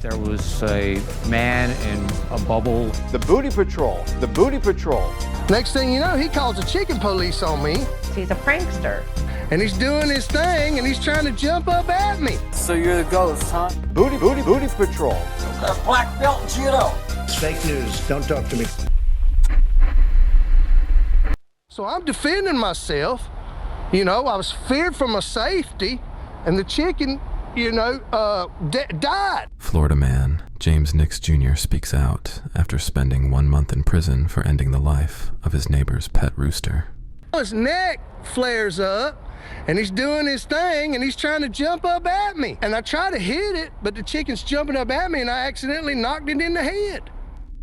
There was a man in a bubble. The booty patrol, the booty patrol. Next thing you know, he calls the chicken police on me. He's a prankster. And he's doing his thing, and he's trying to jump up at me. So you're the ghost, huh? Booty patrol. Got a black belt in judo. It's fake news. Don't talk to me. So I'm defending myself. You know, I was feared for my safety, and the chicken, died. Florida man James Nix Jr. speaks out after spending 1 month in prison for ending the life of his neighbor's pet rooster. His neck flares up, and he's doing his thing, and he's trying to jump up at me. And I try to hit it, but the chicken's jumping up at me, and I accidentally knocked it in the head.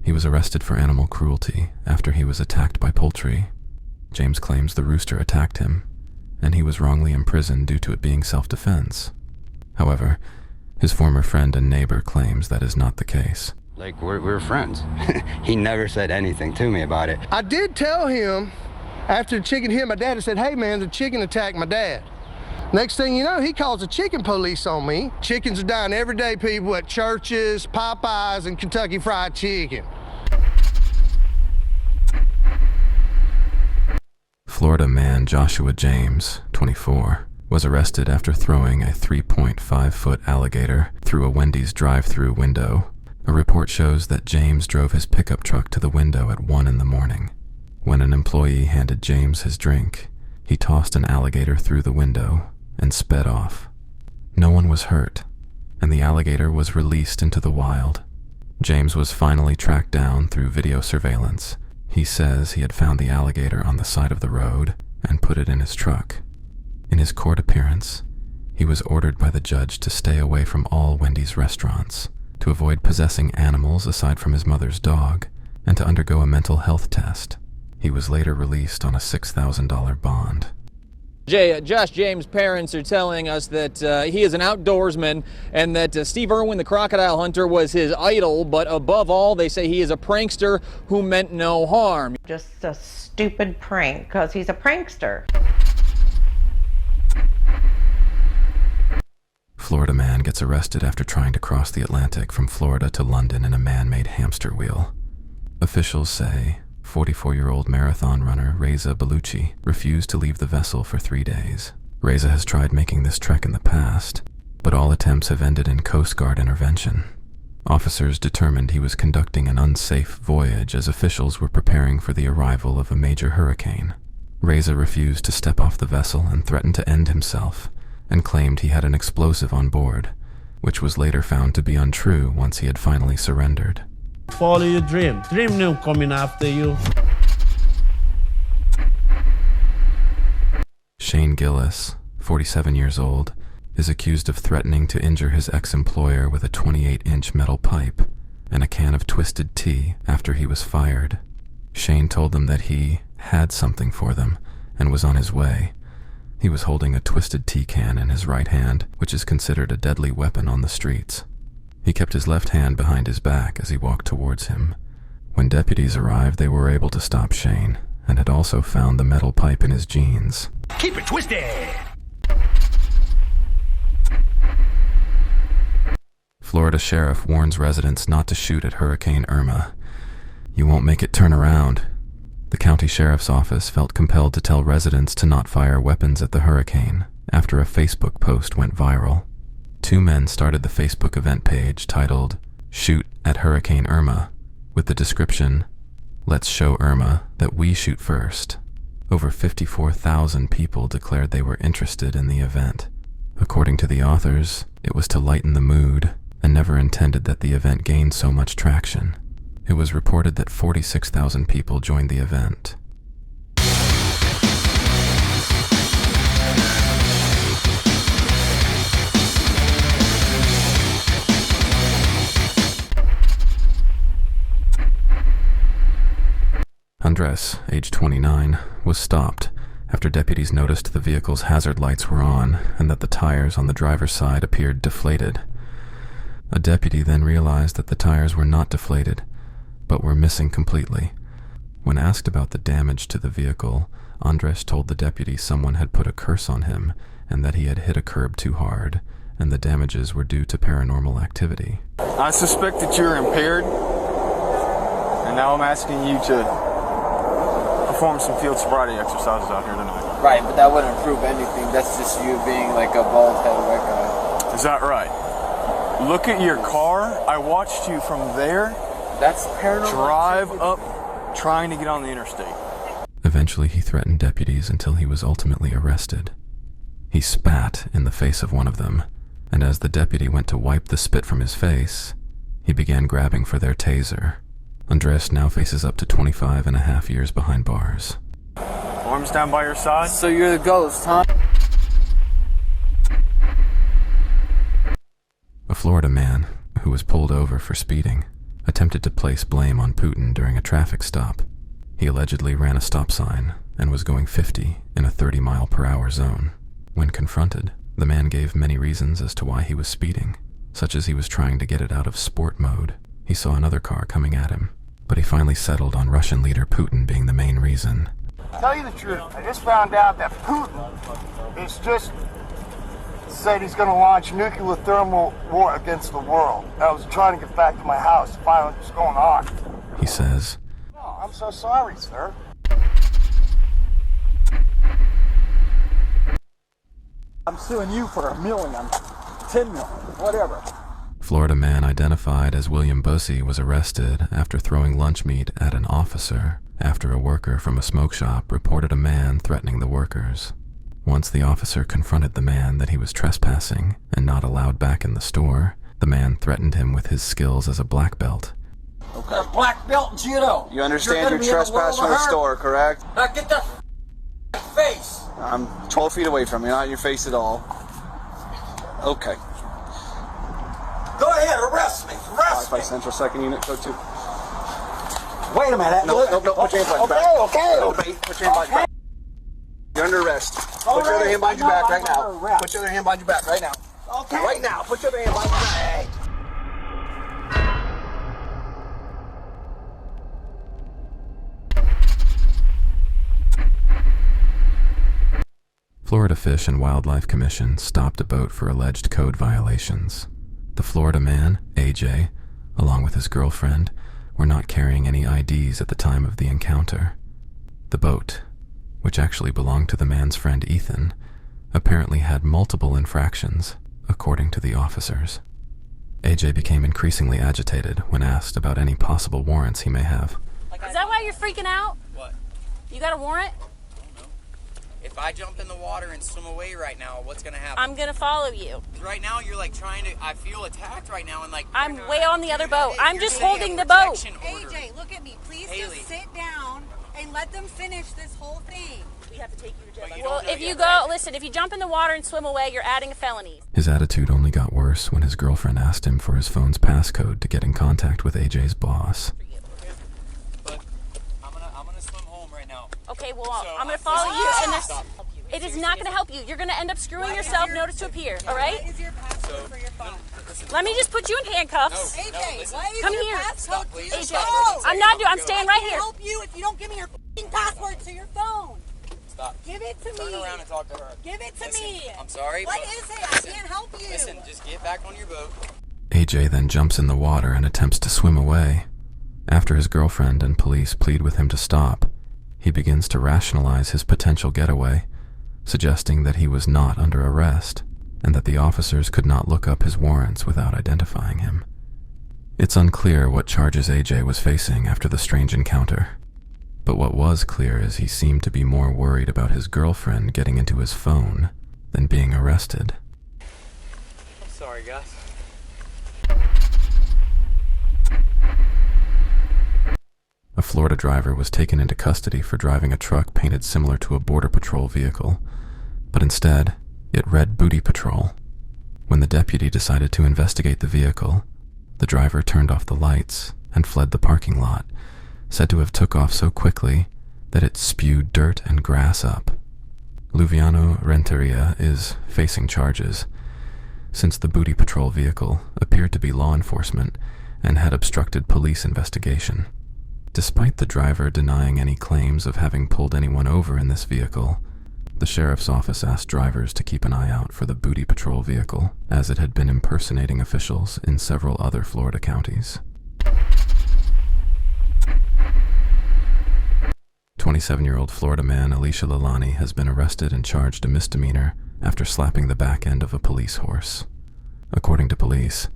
He was arrested for animal cruelty after he was attacked by poultry. James claims the rooster attacked him, and he was wrongly imprisoned due to it being self-defense. However, his former friend and neighbor claims that is not the case. Like, we're friends. He never said anything to me about it. I did tell him after the chicken hit my dad, I said, hey man, the chicken attacked my dad. Next thing you know, he calls the chicken police on me. Chickens are dying every day, people, at churches, Popeyes, and Kentucky Fried Chicken. Florida man Joshua James, 24, was arrested after throwing a 3.5-foot alligator through a Wendy's drive-through window. A report shows that James drove his pickup truck to the window at 1 in the morning. When an employee handed James his drink, he tossed an alligator through the window and sped off. No one was hurt, and the alligator was released into the wild. James was finally tracked down through video surveillance. He says he had found the alligator on the side of the road and put it in his truck. In his court appearance, he was ordered by the judge to stay away from all Wendy's restaurants, to avoid possessing animals aside from his mother's dog, and to undergo a mental health test. He was later released on a $6,000 bond. Josh James' parents are telling us that he is an outdoorsman and that Steve Irwin, the crocodile hunter, was his idol, but above all, they say he is a prankster who meant no harm. Just a stupid prank, because he's a prankster. Florida man gets arrested after trying to cross the Atlantic from Florida to London in a man-made hamster wheel. Officials say 44-year-old marathon runner Reza Bellucci refused to leave the vessel for 3 days. Reza has tried making this trek in the past, but all attempts have ended in Coast Guard intervention. Officers determined he was conducting an unsafe voyage as officials were preparing for the arrival of a major hurricane. Reza refused to step off the vessel and threatened to end himself, and claimed he had an explosive on board, which was later found to be untrue once he had finally surrendered. Follow your dream. Dream no coming after you. Shane Gillis, 47 years old, is accused of threatening to injure his ex-employer with a 28-inch metal pipe and a can of twisted tea after he was fired. Shane told them that he had something for them and was on his way. He was holding a twisted tea can in his right hand, which is considered a deadly weapon on the streets. He kept his left hand behind his back as he walked towards him. When deputies arrived, they were able to stop Shane and had also found the metal pipe in his jeans. Keep it twisted! Florida sheriff warns residents not to shoot at Hurricane Irma. You won't make it turn around. The county sheriff's office felt compelled to tell residents to not fire weapons at the hurricane after a Facebook post went viral. 2 men started the Facebook event page titled, "Shoot at Hurricane Irma," with the description, "Let's show Irma that we shoot first." Over 54,000 people declared they were interested in the event. According to the authors, it was to lighten the mood and never intended that the event gained so much traction. It was reported that 46,000 people joined the event. Andres, age 29, was stopped after deputies noticed the vehicle's hazard lights were on and that the tires on the driver's side appeared deflated. A deputy then realized that the tires were not deflated, but were missing completely. When asked about the damage to the vehicle, Andres told the deputy someone had put a curse on him and that he had hit a curb too hard, and the damages were due to paranormal activity. I suspect that you're impaired, and now I'm asking you to perform some field sobriety exercises out here tonight. Right, but that wouldn't prove anything. That's just you being like a bald head white guy. Is that right? Look at your car. I watched you from there. That's paranormal. Drive up, trying to get on the interstate. Eventually, he threatened deputies until he was ultimately arrested. He spat in the face of one of them, and as the deputy went to wipe the spit from his face, he began grabbing for their taser. Andres now faces up to 25.5 years behind bars. Arms down by your side. So you're the ghost, huh? A Florida man, who was pulled over for speeding, attempted to place blame on Putin during a traffic stop. He allegedly ran a stop sign and was going 50 in a 30-mile-per-hour zone. When confronted, the man gave many reasons as to why he was speeding, such as he was trying to get it out of sport mode. He saw another car coming at him, but he finally settled on Russian leader Putin being the main reason. Tell you the truth, I just found out that Putin is just said he's going to launch nuclear thermal war against the world. I was trying to get back to my house to find out what's going on. He says, Oh, I'm so sorry, sir. I'm suing you for $1 million, $10 million, whatever. Florida man identified as William Bussey was arrested after throwing lunch meat at an officer after a worker from a smoke shop reported a man threatening the workers. Once the officer confronted the man that he was trespassing and not allowed back in the store, the man threatened him with his skills as a black belt. Okay. A black belt in judo. You understand you're trespassing the store, correct? Now get the face. I'm 12 feet away from you, not in your face at all. Okay. Go ahead, arrest me. Arrest me. 5 Central, 2nd Unit, Code 2. Wait a minute. No, put your hands behind your back. Okay. No, bait. Put your hand behind your back. You're under arrest. Put your other hand behind your back right now. Put your other hand behind your back right now. Okay. Right now. Put your other hand behind your back. Florida Fish and Wildlife Commission stopped a boat for alleged code violations. The Florida man, AJ, along with his girlfriend, were not carrying any IDs at the time of the encounter. The boat, which actually belonged to the man's friend Ethan, apparently had multiple infractions, according to the officers. AJ became increasingly agitated when asked about any possible warrants he may have. Is that why you're freaking out? What? You got a warrant? If I jump in the water and swim away right now, what's gonna happen? I'm gonna follow you. Right now, you're like trying to. I feel attacked right now, and like. I'm way on the other boat. I'm just holding the boat. AJ, look at me. Please just sit down and let them finish this whole thing. We have to take you to jail. Well, if you go, listen, if you jump in the water and swim away, you're adding a felony. His attitude only got worse when his girlfriend asked him for his phone's passcode to get in contact with AJ's boss. But I'm gonna swim home right now. Okay, well, I'm gonna follow you, and this. It is not going to help you. You're going to end up screwing yourself. Notice to appear. All right? What is your passcode for your phone? Let me just put you in handcuffs. AJ, what is Come your here. passcode for your AJ, phone? I'm not doing. I'm staying right I here. can't help you if you don't give me your f***ing password to your phone. Stop. Give it to Turn me. around and talk to her. Give it to Listen, me. I'm sorry. What but is it? listen, I can't help you. Listen, just get back on your boat. AJ then jumps in the water and attempts to swim away. After his girlfriend and police plead with him to stop, he begins to rationalize his potential getaway, suggesting that he was not under arrest and that the officers could not look up his warrants without identifying him. It's unclear what charges AJ was facing after the strange encounter, but what was clear is he seemed to be more worried about his girlfriend getting into his phone than being arrested. I'm sorry, guys. A Florida driver was taken into custody for driving a truck painted similar to a Border Patrol vehicle, but instead, it read Booty Patrol. When the deputy decided to investigate the vehicle, the driver turned off the lights and fled the parking lot, said to have took off so quickly that it spewed dirt and grass up. Luviano Renteria is facing charges, since the Booty Patrol vehicle appeared to be law enforcement and had obstructed police investigation. Despite the driver denying any claims of having pulled anyone over in this vehicle, The sheriff's office asked drivers to keep an eye out for the booty patrol vehicle, as it had been impersonating officials in several other Florida counties. 27-year-old Florida man Alicia Lalani has been arrested and charged a misdemeanor after slapping the back end of a police horse. According to police,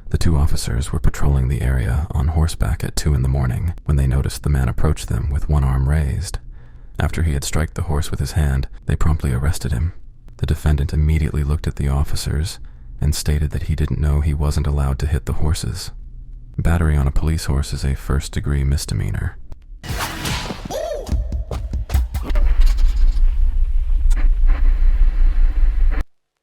the two officers were patrolling the area on horseback at 2 a.m. when they noticed the man approach them with one arm raised. After he had struck the horse with his hand, they promptly arrested him. The defendant immediately looked at the officers and stated that he didn't know he wasn't allowed to hit the horses. Battery on a police horse is a first-degree misdemeanor.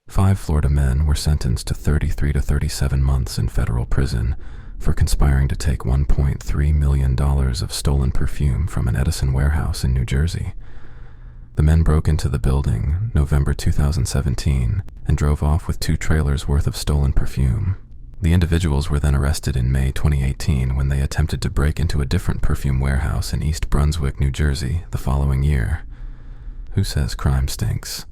Five Florida men were sentenced to 33 to 37 months in federal prison for conspiring to take $1.3 million of stolen perfume from an Edison warehouse in New Jersey. The men broke into the building November 2017 and drove off with 2 trailers worth of stolen perfume. The individuals were then arrested in May 2018 when they attempted to break into a different perfume warehouse in East Brunswick, New Jersey, the following year. Who says crime stinks?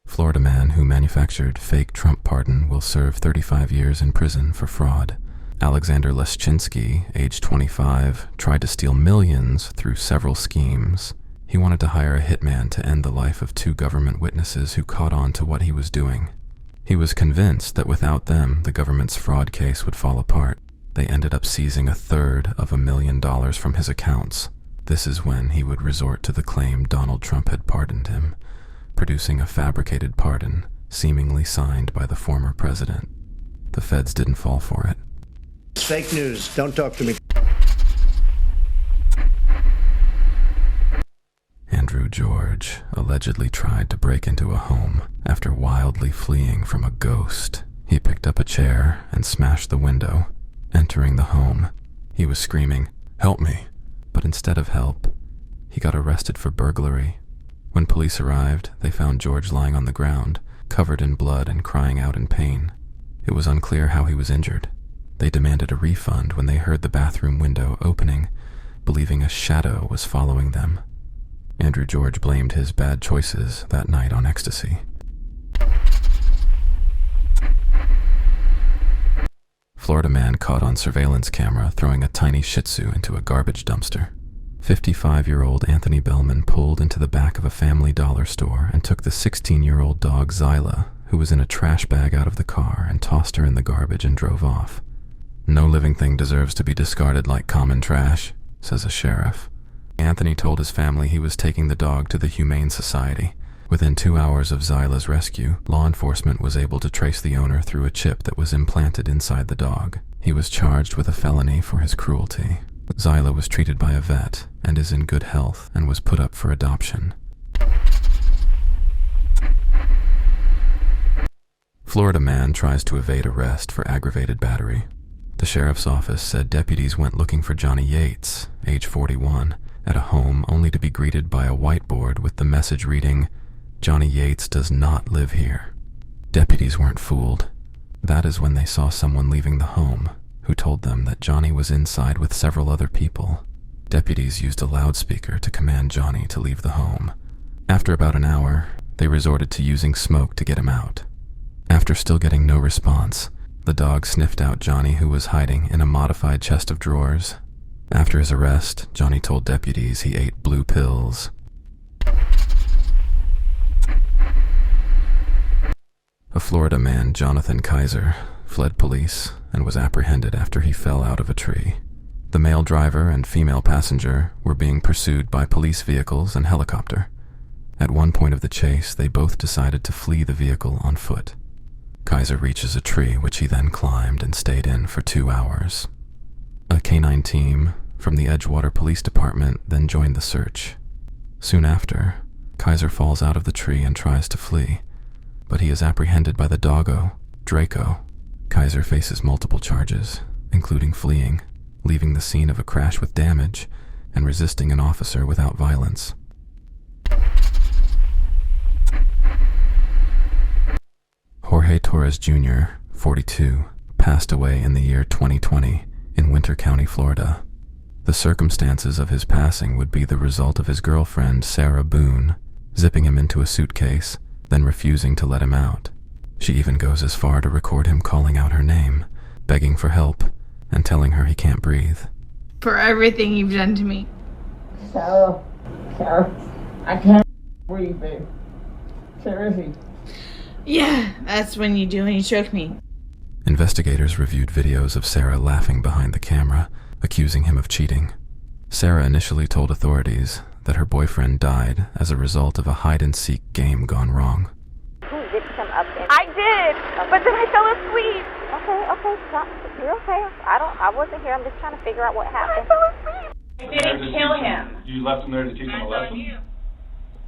Florida man who manufactured fake Trump pardon will serve 35 years in prison for fraud. Alexander Leschinski, age 25, tried to steal millions through several schemes. He wanted to hire a hitman to end the life of 2 government witnesses who caught on to what he was doing. He was convinced that without them, the government's fraud case would fall apart. They ended up seizing $350,000 from his accounts. This is when he would resort to the claim Donald Trump had pardoned him, producing a fabricated pardon, seemingly signed by the former president. The feds didn't fall for it. It's fake news. Don't talk to me. Andrew George allegedly tried to break into a home after wildly fleeing from a ghost. He picked up a chair and smashed the window. Entering the home, he was screaming, "Help me!" But instead of help, he got arrested for burglary. When police arrived, they found George lying on the ground, covered in blood and crying out in pain. It was unclear how he was injured. They demanded a refund when they heard the bathroom window opening, believing a shadow was following them. Andrew George blamed his bad choices that night on ecstasy. Florida man caught on surveillance camera throwing a tiny Shih Tzu into a garbage dumpster. 55-year-old Anthony Bellman pulled into the back of a Family Dollar store and took the 16-year-old dog Zyla, who was in a trash bag, out of the car and tossed her in the garbage and drove off. "No living thing deserves to be discarded like common trash," says a sheriff. Anthony told his family he was taking the dog to the Humane Society. Within 2 hours of Zyla's rescue, law enforcement was able to trace the owner through a chip that was implanted inside the dog. He was charged with a felony for his cruelty. Zyla was treated by a vet and is in good health and was put up for adoption. Florida man tries to evade arrest for aggravated battery. The sheriff's office said deputies went looking for Johnny Yates, age 41, at a home only to be greeted by a whiteboard with the message reading, "Johnny Yates does not live here." Deputies weren't fooled. That is when they saw someone leaving the home, who told them that Johnny was inside with several other people. Deputies used a loudspeaker to command Johnny to leave the home. After about an hour, they resorted to using smoke to get him out. After still getting no response, the dog sniffed out Johnny, who was hiding in a modified chest of drawers. After his arrest, Johnny told deputies he ate blue pills. A Florida man, Jonathan Kaiser, fled police and was apprehended after he fell out of a tree. The male driver and female passenger were being pursued by police vehicles and helicopter. At one point of the chase, they both decided to flee the vehicle on foot. Kaiser reaches a tree, which he then climbed and stayed in for 2 hours. A canine team from the Edgewater Police Department then joined the search. Soon after, Kaiser falls out of the tree and tries to flee, but he is apprehended by the doggo, Draco. Kaiser faces multiple charges, including fleeing, leaving the scene of a crash with damage, and resisting an officer without violence. Jorge Torres Jr., 42, passed away in the year 2020 in Winter County, Florida. The circumstances of his passing would be the result of his girlfriend, Sarah Boone, zipping him into a suitcase, then refusing to let him out. She even goes as far to record him calling out her name, begging for help, and telling her he can't breathe. For everything you've done to me. Sarah, I can't breathe, babe. Seriously. Yeah, that's when you do when you choke me. Investigators reviewed videos of Sarah laughing behind the camera, accusing him of cheating. Sarah initially told authorities that her boyfriend died as a result of a hide-and-seek game gone wrong. Who zipped him up in? I did, but then I fell asleep. Okay, stop. You're okay. I wasn't here. I'm just trying to figure out what happened. I fell asleep. I didn't kill him. You left him there to teach him a lesson?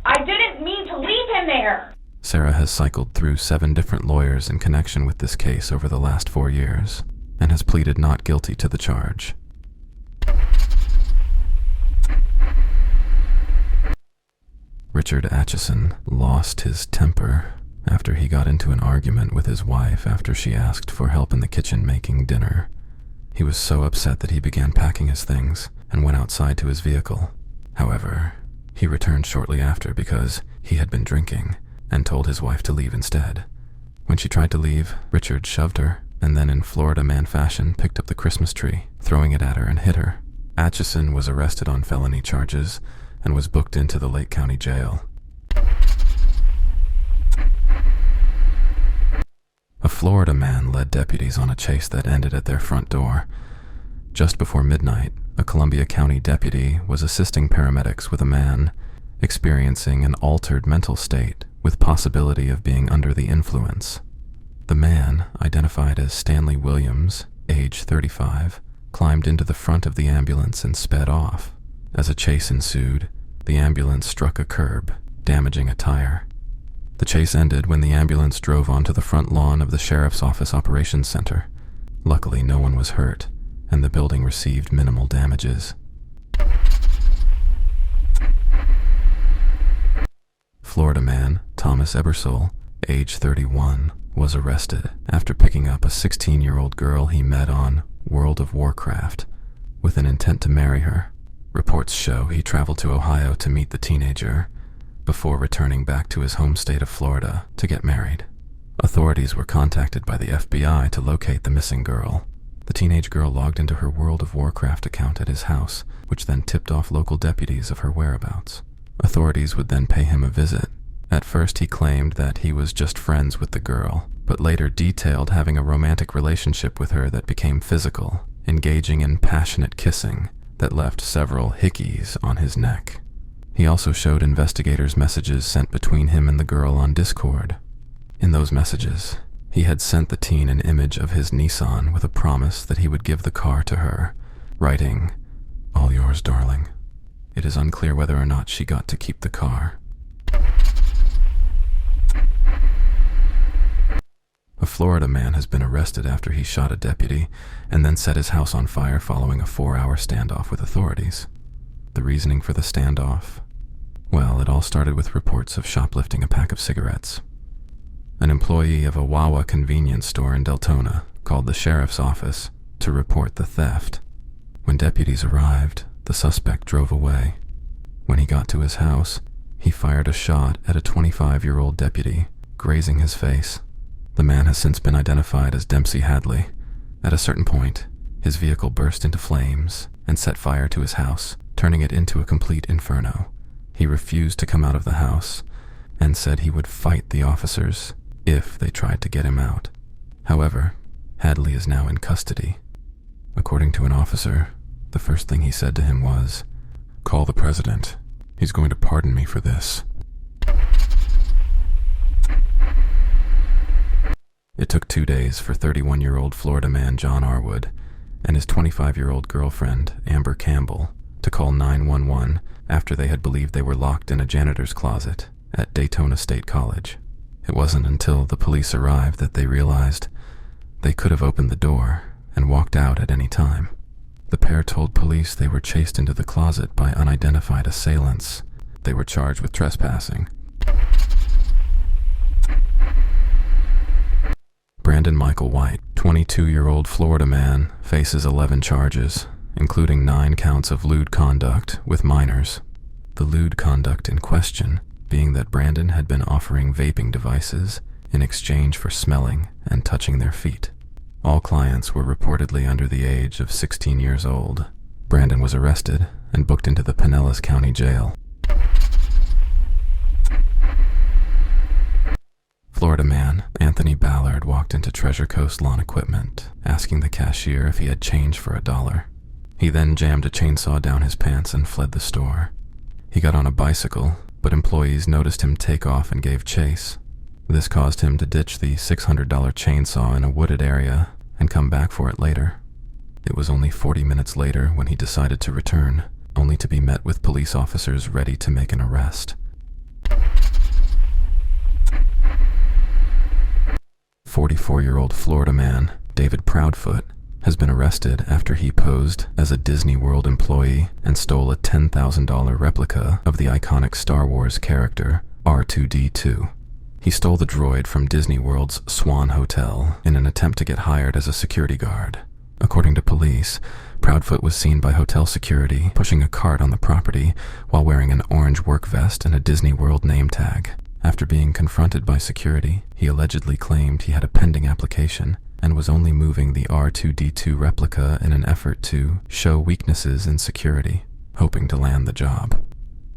I didn't mean to leave him there. Sarah has cycled through 7 different lawyers in connection with this case over the last 4 years, and has pleaded not guilty to the charge. Richard Atchison lost his temper after he got into an argument with his wife after she asked for help in the kitchen making dinner. He was so upset that he began packing his things and went outside to his vehicle. However, he returned shortly after because he had been drinking and told his wife to leave instead. When she tried to leave, Richard shoved her and then in Florida man fashion picked up the Christmas tree, throwing it at her and hit her. Atchison was arrested on felony charges and was booked into the Lake County Jail. A Florida man led deputies on a chase that ended at their front door. Just before midnight, a Columbia County deputy was assisting paramedics with a man experiencing an altered mental state with possibility of being under the influence. The man, identified as Stanley Williams, age 35, climbed into the front of the ambulance and sped off. As a chase ensued, the ambulance struck a curb, damaging a tire. The chase ended when the ambulance drove onto the front lawn of the Sheriff's Office Operations Center. Luckily, no one was hurt, and the building received minimal damages. Florida man Thomas Ebersole, age 31, was arrested after picking up a 16-year-old girl he met on World of Warcraft with an intent to marry her. Reports show he traveled to Ohio to meet the teenager before returning back to his home state of Florida to get married. Authorities were contacted by the FBI to locate the missing girl. The teenage girl logged into her World of Warcraft account at his house, which then tipped off local deputies of her whereabouts. Authorities would then pay him a visit. At first he claimed that he was just friends with the girl, but later detailed having a romantic relationship with her that became physical, engaging in passionate kissing that left several hickeys on his neck. He also showed investigators messages sent between him and the girl on Discord. In those messages, he had sent the teen an image of his Nissan with a promise that he would give the car to her, writing, "All yours, darling." It is unclear whether or not she got to keep the car. A Florida man has been arrested after he shot a deputy and then set his house on fire following a 4-hour standoff with authorities. The reasoning for the standoff? Well, it all started with reports of shoplifting a pack of cigarettes. An employee of a Wawa convenience store in Deltona called the sheriff's office to report the theft. When deputies arrived, the suspect drove away. When he got to his house, he fired a shot at a 25-year-old deputy, grazing his face. The man has since been identified as Dempsey Hadley. At a certain point, his vehicle burst into flames and set fire to his house, turning it into a complete inferno. He refused to come out of the house and said he would fight the officers if they tried to get him out. However, Hadley is now in custody. According to an officer, the first thing he said to him was, "Call the president. He's going to pardon me for this." It took 2 days for 31-year-old Florida man John Arwood and his 25-year-old girlfriend, Amber Campbell, to call 911 after they had believed they were locked in a janitor's closet at Daytona State College. It wasn't until the police arrived that they realized they could have opened the door and walked out at any time. The pair told police they were chased into the closet by unidentified assailants. They were charged with trespassing. Brandon Michael White, 22-year-old Florida man, faces 11 charges, including 9 counts of lewd conduct with minors. The lewd conduct in question being that Brandon had been offering vaping devices in exchange for smelling and touching their feet. All clients were reportedly under the age of 16 years old. Brandon was arrested and booked into the Pinellas County Jail. Florida man Anthony Ballard walked into Treasure Coast Lawn Equipment, asking the cashier if he had change for $1. He then jammed a chainsaw down his pants and fled the store. He got on a bicycle, but employees noticed him take off and gave chase. This caused him to ditch the $600 chainsaw in a wooded area and come back for it later. It was only 40 minutes later when he decided to return, only to be met with police officers ready to make an arrest. 44-year-old Florida man David Proudfoot has been arrested after he posed as a Disney World employee and stole a $10,000 replica of the iconic Star Wars character R2-D2. He stole the droid from Disney World's Swan Hotel in an attempt to get hired as a security guard. According to police, Proudfoot was seen by hotel security pushing a cart on the property while wearing an orange work vest and a Disney World name tag. After being confronted by security, he allegedly claimed he had a pending application and was only moving the R2-D2 replica in an effort to show weaknesses in security, hoping to land the job.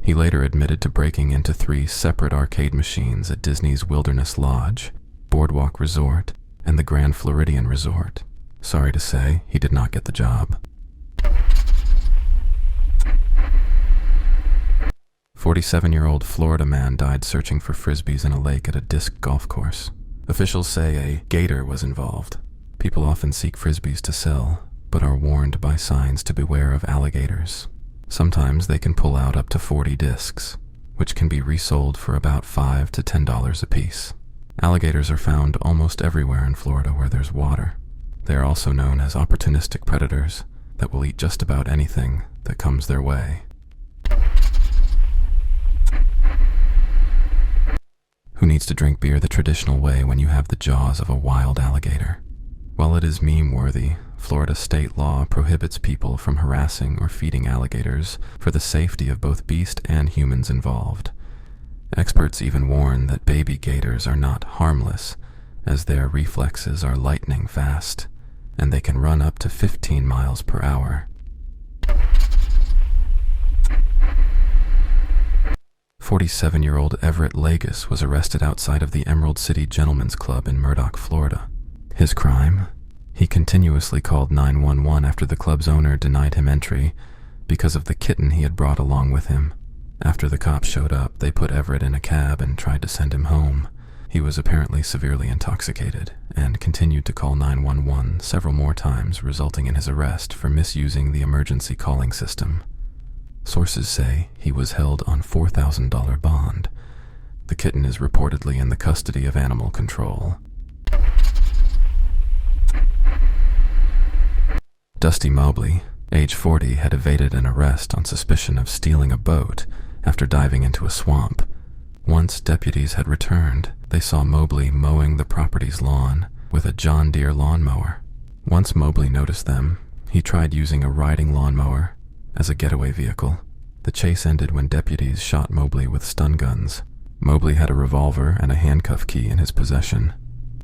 He later admitted to breaking into 3 separate arcade machines at Disney's Wilderness Lodge, Boardwalk Resort, and the Grand Floridian Resort. Sorry to say, he did not get the job. 47-year-old Florida man died searching for frisbees in a lake at a disc golf course. Officials say a gator was involved. People often seek frisbees to sell, but are warned by signs to beware of alligators. Sometimes they can pull out up to 40 discs, which can be resold for about $5 to $10 a piece. Alligators are found almost everywhere in Florida where there's water. They are also known as opportunistic predators that will eat just about anything that comes their way. Who needs to drink beer the traditional way when you have the jaws of a wild alligator? While it is meme-worthy, Florida state law prohibits people from harassing or feeding alligators for the safety of both beast and humans involved. Experts even warn that baby gators are not harmless, as their reflexes are lightning fast, and they can run up to 15 miles per hour. 47-year-old Everett Lagus was arrested outside of the Emerald City Gentlemen's Club in Murdock, Florida. His crime? He continuously called 911 after the club's owner denied him entry because of the kitten he had brought along with him. After the cops showed up, they put Everett in a cab and tried to send him home. He was apparently severely intoxicated and continued to call 911 several more times, resulting in his arrest for misusing the emergency calling system. Sources say he was held on $4,000 bond. The kitten is reportedly in the custody of animal control. Dusty Mobley, age 40, had evaded an arrest on suspicion of stealing a boat after diving into a swamp. Once deputies had returned, they saw Mobley mowing the property's lawn with a John Deere lawnmower. Once Mobley noticed them, he tried using a riding lawnmower as a getaway vehicle. The chase ended when deputies shot Mobley with stun guns. Mobley had a revolver and a handcuff key in his possession.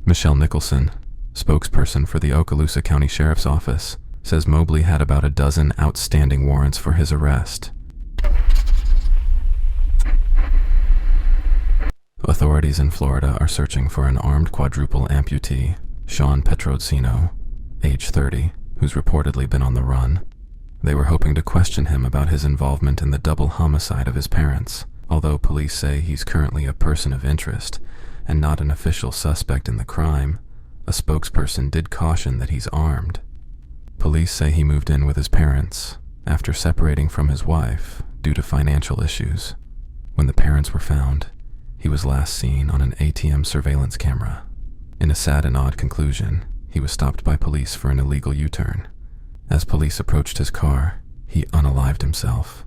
Michelle Nicholson, spokesperson for the Okaloosa County Sheriff's Office, says Mobley had about a dozen outstanding warrants for his arrest. Authorities in Florida are searching for an armed quadruple amputee, Sean Petrosino, age 30, who's reportedly been on the run. They were hoping to question him about his involvement in the double homicide of his parents, although police say he's currently a person of interest and not an official suspect in the crime. A spokesperson did caution that he's armed. Police say he moved in with his parents after separating from his wife due to financial issues. When the parents were found, he was last seen on an ATM surveillance camera. In a sad and odd conclusion, he was stopped by police for an illegal U-turn. As police approached his car, he unalived himself.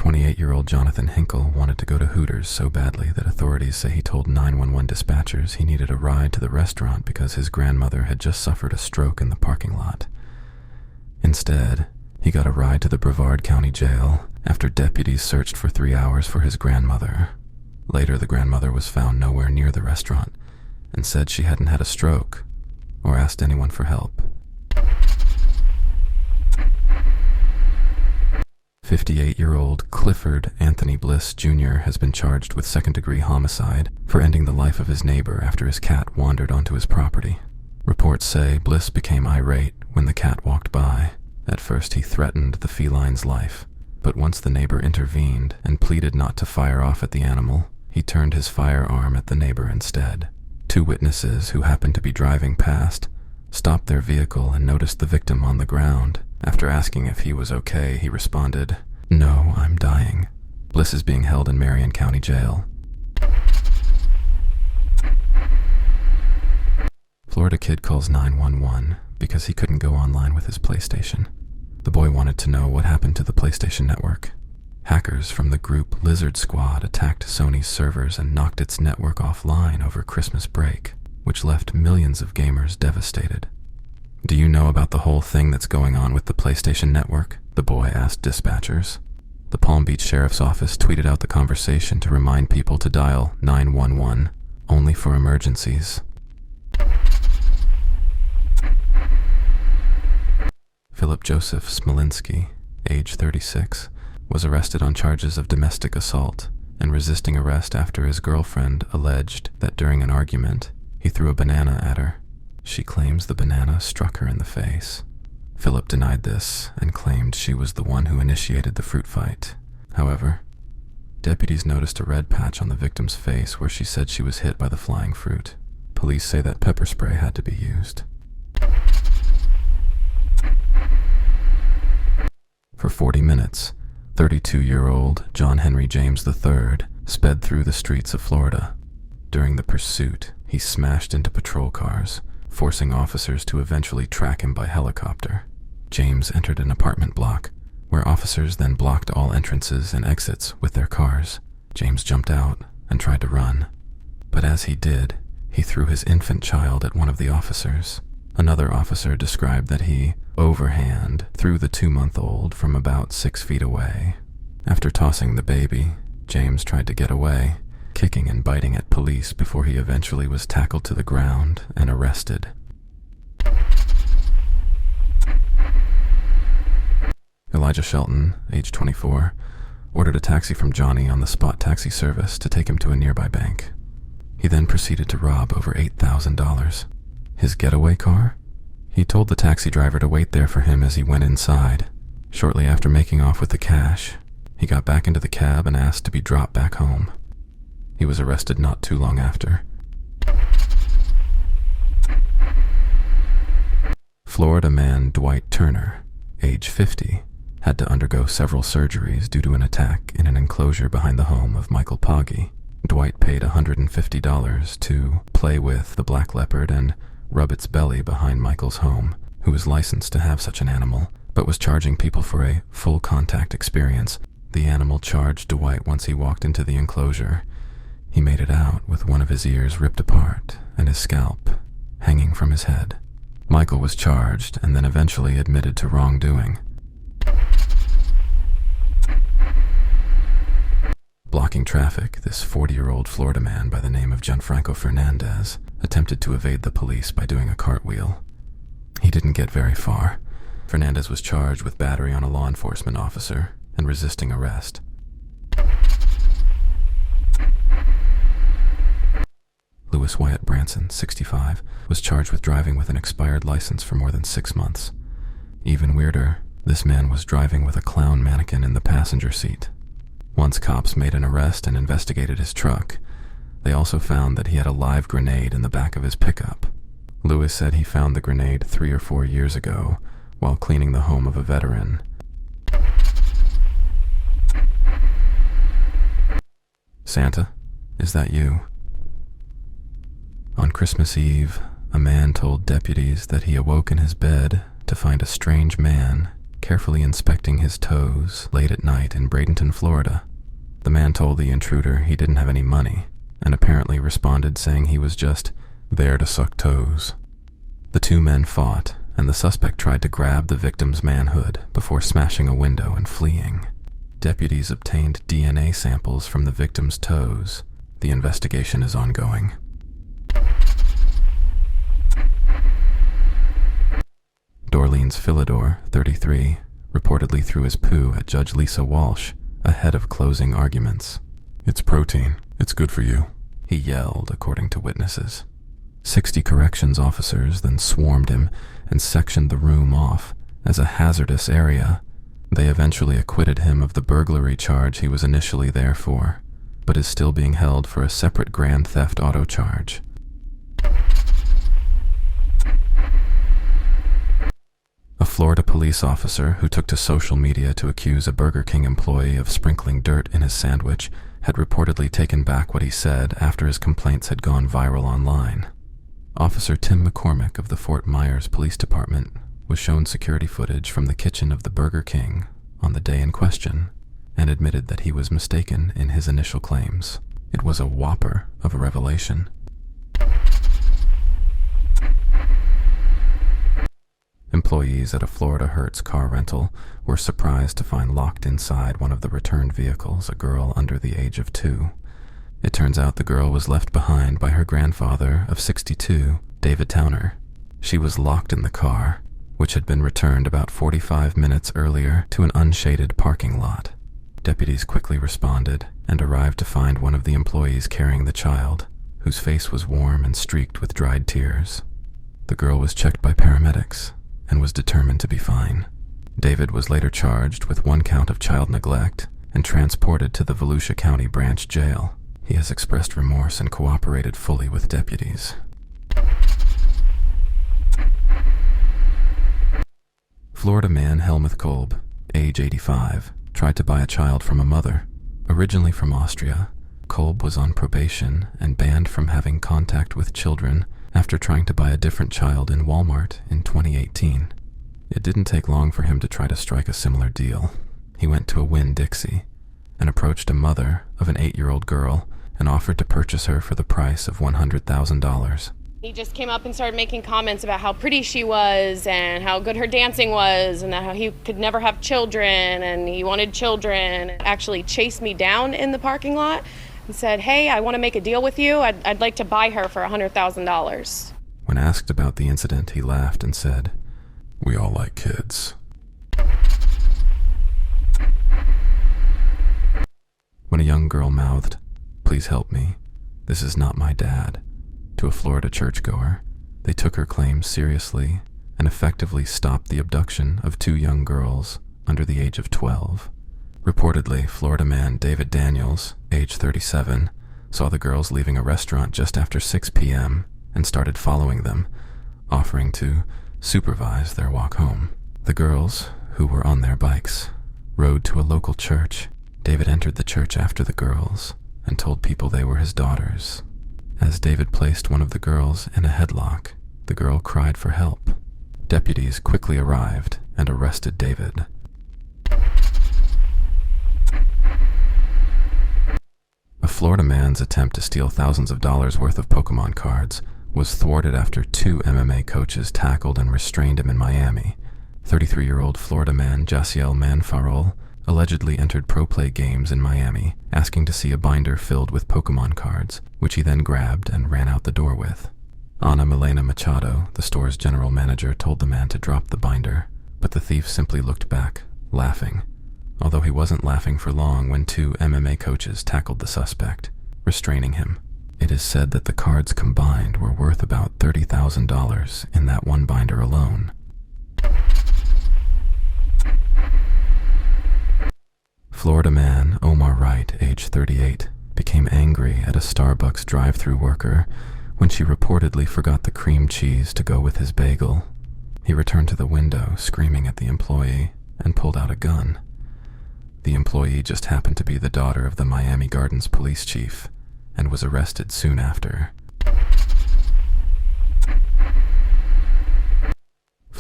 28-year-old Jonathan Hinkle wanted to go to Hooters so badly that authorities say he told 911 dispatchers he needed a ride to the restaurant because his grandmother had just suffered a stroke in the parking lot. Instead, he got a ride to the Brevard County Jail after deputies searched for 3 hours for his grandmother. Later, the grandmother was found nowhere near the restaurant and said she hadn't had a stroke or asked anyone for help. 58-year-old Clifford Anthony Bliss Jr. has been charged with second-degree homicide for ending the life of his neighbor after his cat wandered onto his property. Reports say Bliss became irate when the cat walked by. At first, he threatened the feline's life, but once the neighbor intervened and pleaded not to fire off at the animal, he turned his firearm at the neighbor instead. 2 witnesses who happened to be driving past stopped their vehicle and noticed the victim on the ground. After asking if he was okay, he responded, "No, I'm dying." Bliss is being held in Marion County Jail. Florida kid calls 911 because he couldn't go online with his PlayStation. The boy wanted to know what happened to the PlayStation Network. Hackers from the group Lizard Squad attacked Sony's servers and knocked its network offline over Christmas break, which left millions of gamers devastated. "Do you know about the whole thing that's going on with the PlayStation Network?" the boy asked dispatchers. The Palm Beach Sheriff's Office tweeted out the conversation to remind people to dial 911 only for emergencies. Philip Joseph Smolinski, age 36, was arrested on charges of domestic assault and resisting arrest after his girlfriend alleged that during an argument, he threw a banana at her. She claims the banana struck her in the face. Philip denied this and claimed she was the one who initiated the fruit fight. However, deputies noticed a red patch on the victim's face where she said she was hit by the flying fruit. Police say that pepper spray had to be used. For 40 minutes, 32-year-old John Henry James III sped through the streets of Florida. During the pursuit, he smashed into patrol cars, forcing officers to eventually track him by helicopter. James entered an apartment block, where officers then blocked all entrances and exits with their cars. James jumped out and tried to run. But as he did, he threw his infant child at one of the officers. Another officer described that he, overhand, threw the 2-month-old from about 6 feet away. After tossing the baby, James tried to get away, kicking and biting at police before he eventually was tackled to the ground and arrested. Elijah Shelton, age 24, ordered a taxi from Johnny on the Spot taxi service to take him to a nearby bank. He then proceeded to rob over $8,000. His getaway car? He told the taxi driver to wait there for him as he went inside. Shortly after making off with the cash, he got back into the cab and asked to be dropped back home. He was arrested not too long after. Florida man Dwight Turner, age 50, had to undergo several surgeries due to an attack in an enclosure behind the home of Michael Pogge. Dwight paid $150 to play with the black leopard and rub its belly behind Michael's home, who was licensed to have such an animal, but was charging people for a full contact experience. The animal charged Dwight once he walked into the enclosure. He made it out with one of his ears ripped apart and his scalp hanging from his head. Michael was charged and then eventually admitted to wrongdoing. Blocking traffic, this 40-year-old Florida man by the name of Gianfranco Fernandez attempted to evade the police by doing a cartwheel. He didn't get very far. Fernandez was charged with battery on a law enforcement officer and resisting arrest. Lewis Wyatt Branson, 65, was charged with driving with an expired license for more than 6 months. Even weirder, this man was driving with a clown mannequin in the passenger seat. Once cops made an arrest and investigated his truck, they also found that he had a live grenade in the back of his pickup. Lewis said he found the grenade 3 or 4 years ago while cleaning the home of a veteran. Santa, is that you? On Christmas Eve, a man told deputies that he awoke in his bed to find a strange man carefully inspecting his toes late at night in Bradenton, Florida. The man told the intruder he didn't have any money, and apparently responded saying he was just there to suck toes. The two men fought, and the suspect tried to grab the victim's manhood before smashing a window and fleeing. Deputies obtained DNA samples from the victim's toes. The investigation is ongoing. Dorleans Philidor, 33, reportedly threw his poo at Judge Lisa Walsh ahead of closing arguments. "It's protein. It's good for you," he yelled, according to witnesses. 60 corrections officers then swarmed him and sectioned the room off as a hazardous area. They eventually acquitted him of the burglary charge he was initially there for, but is still being held for a separate grand theft auto charge. A Florida police officer who took to social media to accuse a Burger King employee of sprinkling dirt in his sandwich had reportedly taken back what he said after his complaints had gone viral online. Officer Tim McCormick of the Fort Myers Police Department was shown security footage from the kitchen of the Burger King on the day in question and admitted that he was mistaken in his initial claims. It was a whopper of a revelation. Employees at a Florida Hertz car rental were surprised to find locked inside one of the returned vehicles a girl under the age of 2. It turns out the girl was left behind by her grandfather of 62, David Towner. She was locked in the car, which had been returned about 45 minutes earlier to an unshaded parking lot. Deputies quickly responded and arrived to find one of the employees carrying the child, whose face was warm and streaked with dried tears. The girl was checked by paramedics and was determined to be fine. David was later charged with 1 count of child neglect and transported to the Volusia County Branch Jail. He has expressed remorse and cooperated fully with deputies. Florida man Helmuth Kolb, age 85, tried to buy a child from a mother. Originally from Austria, Kolb was on probation and banned from having contact with children after trying to buy a different child in Walmart in 2018. It didn't take long for him to try to strike a similar deal. He went to a Winn-Dixie and approached a mother of an 8-year-old girl and offered to purchase her for the price of $100,000. He just came up and started making comments about how pretty she was and how good her dancing was and how he could never have children and he wanted children. Actually chased me down in the parking lot and said, "Hey, I want to make a deal with you. I'd like to buy her for $100,000. When asked about the incident, he laughed and said, "We all like kids." When a young girl mouthed, "Please help me, this is not my dad," to a Florida churchgoer, they took her claims seriously and effectively stopped the abduction of 2 young girls under the age of 12. Reportedly, Florida man David Daniels, age 37, saw the girls leaving a restaurant just after 6 p.m. and started following them, offering to supervise their walk home. The girls, who were on their bikes, rode to a local church. David entered the church after the girls and told people they were his daughters. As David placed one of the girls in a headlock, the girl cried for help. Deputies quickly arrived and arrested David. A Florida man's attempt to steal thousands of dollars worth of Pokemon cards was thwarted after 2 MMA coaches tackled and restrained him in Miami. 33-year-old Florida man Jaciel Manfarol allegedly entered pro play games in Miami, asking to see a binder filled with Pokemon cards, which he then grabbed and ran out the door with. Ana Milena Machado, the store's general manager, told the man to drop the binder, but the thief simply looked back, laughing, although he wasn't laughing for long when 2 MMA coaches tackled the suspect, restraining him. It is said that the cards combined were worth about $30,000 in that one binder alone. Florida man Omar Wright, age 38, became angry at a Starbucks drive-thru worker when she reportedly forgot the cream cheese to go with his bagel. He returned to the window, screaming at the employee, and pulled out a gun. The employee just happened to be the daughter of the Miami Gardens police chief, and was arrested soon after.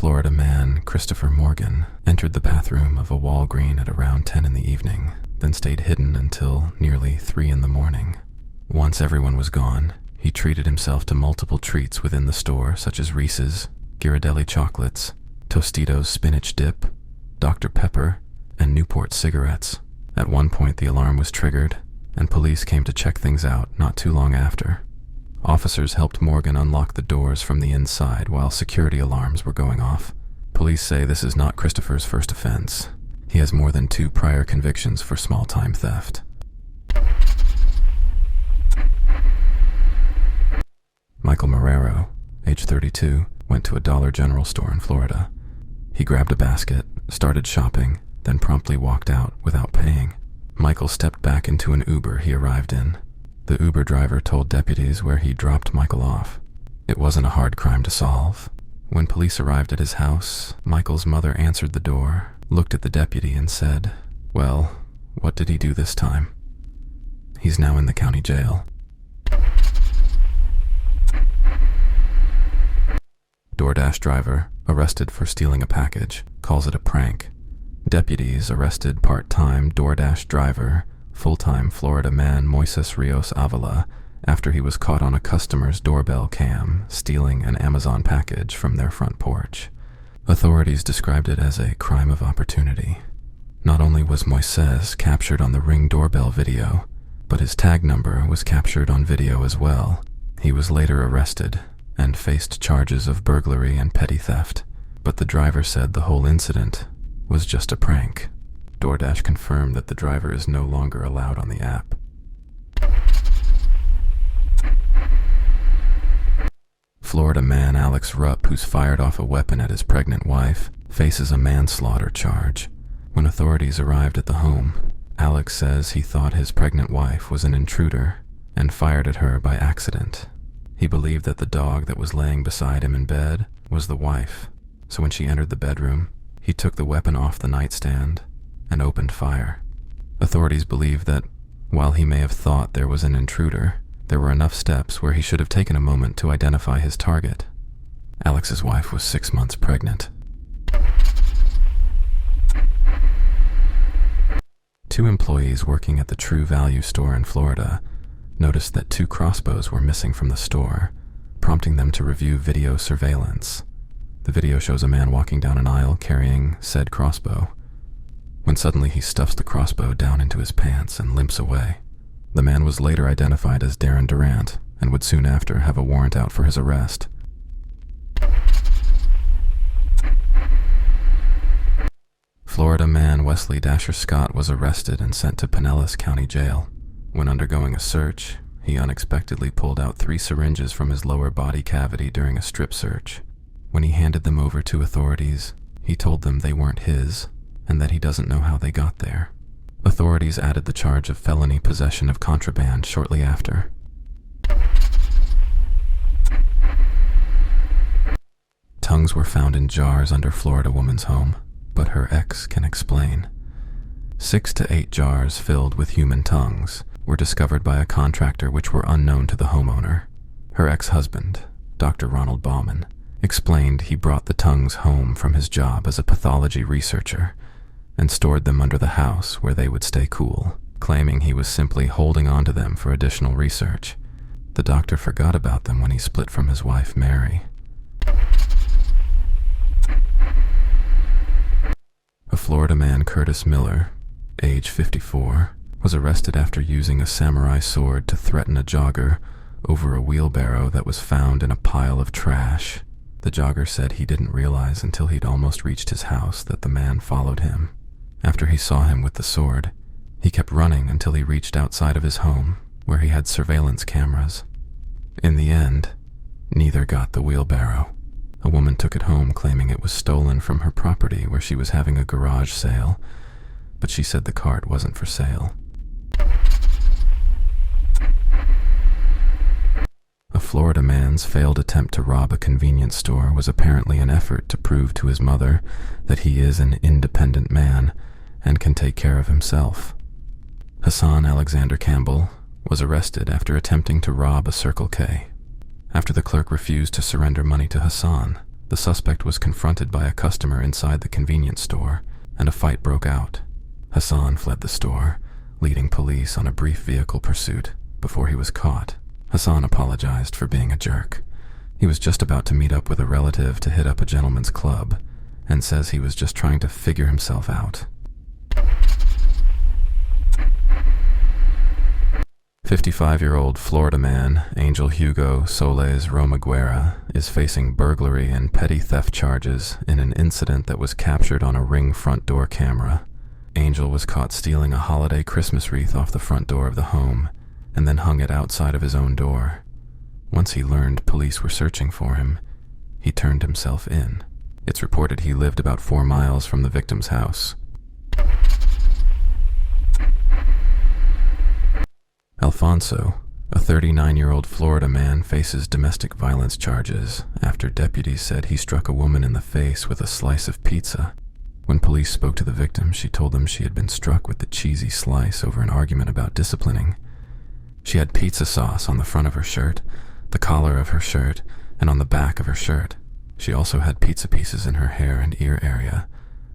Florida man Christopher Morgan entered the bathroom of a Walgreens at around 10 in the evening, then stayed hidden until nearly 3 in the morning. Once everyone was gone, he treated himself to multiple treats within the store, such as Reese's, Ghirardelli chocolates, Tostitos spinach dip, Dr. Pepper, and Newport cigarettes. At one point, the alarm was triggered, and police came to check things out not too long after. Officers helped Morgan unlock the doors from the inside while security alarms were going off. Police say this is not Christopher's first offense. He has more than 2 prior convictions for small-time theft. Michael Marrero, age 32, went to a Dollar General store in Florida. He grabbed a basket, started shopping, then promptly walked out without paying. Michael stepped back into an Uber he arrived in. The Uber driver told deputies where he dropped Michael off. It wasn't a hard crime to solve. When police arrived at his house, Michael's mother answered the door, looked at the deputy, and said, "Well, what did he do this time?" He's now in the county jail. DoorDash driver, arrested for stealing a package, calls it a prank. Deputies arrested part-time DoorDash driver, full-time Florida man Moises Rios Avila after he was caught on a customer's doorbell cam stealing an Amazon package from their front porch. Authorities described it as a crime of opportunity. Not only was Moises captured on the Ring doorbell video, but his tag number was captured on video as well. He was later arrested and faced charges of burglary and petty theft, but the driver said the whole incident was just a prank. DoorDash confirmed that the driver is no longer allowed on the app. Florida man Alex Rupp, who's fired off a weapon at his pregnant wife, faces a manslaughter charge. When authorities arrived at the home, Alex says he thought his pregnant wife was an intruder and fired at her by accident. He believed that the dog that was laying beside him in bed was the wife, so when she entered the bedroom, he took the weapon off the nightstand and opened fire. Authorities believe that while he may have thought there was an intruder, there were enough steps where he should have taken a moment to identify his target. Alex's wife was 6 months pregnant. 2 employees working at the True Value store in Florida noticed that 2 crossbows were missing from the store, prompting them to review video surveillance. The video shows a man walking down an aisle carrying said crossbow, when suddenly he stuffs the crossbow down into his pants and limps away. The man was later identified as Darren Durant and would soon after have a warrant out for his arrest. Florida man Wesley Dasher Scott was arrested and sent to Pinellas County Jail. When undergoing a search, he unexpectedly pulled out 3 syringes from his lower body cavity during a strip search. When he handed them over to authorities, he told them they weren't his and that he doesn't know how they got there. Authorities added the charge of felony possession of contraband shortly after. Tongues were found in jars under Florida woman's home, but her ex can explain. 6 to 8 jars filled with human tongues were discovered by a contractor which were unknown to the homeowner. Her ex-husband, Dr. Ronald Bauman, explained he brought the tongues home from his job as a pathology researcher and stored them under the house where they would stay cool, claiming he was simply holding on to them for additional research. The doctor forgot about them when he split from his wife, Mary. A Florida man, Curtis Miller, age 54, was arrested after using a samurai sword to threaten a jogger over a wheelbarrow that was found in a pile of trash. The jogger said he didn't realize until he'd almost reached his house that the man followed him. After he saw him with the sword, he kept running until he reached outside of his home, where he had surveillance cameras. In the end, neither got the wheelbarrow. A woman took it home claiming it was stolen from her property where she was having a garage sale, but she said the cart wasn't for sale. A Florida man's failed attempt to rob a convenience store was apparently an effort to prove to his mother that he is an independent man and can take care of himself. Hassan Alexander Campbell was arrested after attempting to rob a Circle K. After the clerk refused to surrender money to Hassan, The suspect was confronted by a customer inside the convenience store, and a fight broke out. Hassan fled the store, leading police on a brief vehicle pursuit before he was caught. Hassan apologized for being a jerk. He was just about to meet up with a relative to hit up a gentleman's club, and says he was just trying to figure himself out. 55-year-old Florida man Angel Hugo Soles Romaguera is facing burglary and petty theft charges in an incident that was captured on a Ring front door camera. Angel was caught stealing a holiday Christmas wreath off the front door of the home and then hung it outside of his own door. Once he learned police were searching for him, he turned himself in. It's reported he lived about 4 miles from the victim's house. Alfonso, a 39-year-old Florida man, faces domestic violence charges after deputies said he struck a woman in the face with a slice of pizza. When police spoke to the victim, she told them she had been struck with the cheesy slice over an argument about disciplining. She had pizza sauce on the front of her shirt, the collar of her shirt, and on the back of her shirt. She also had pizza pieces in her hair and ear area,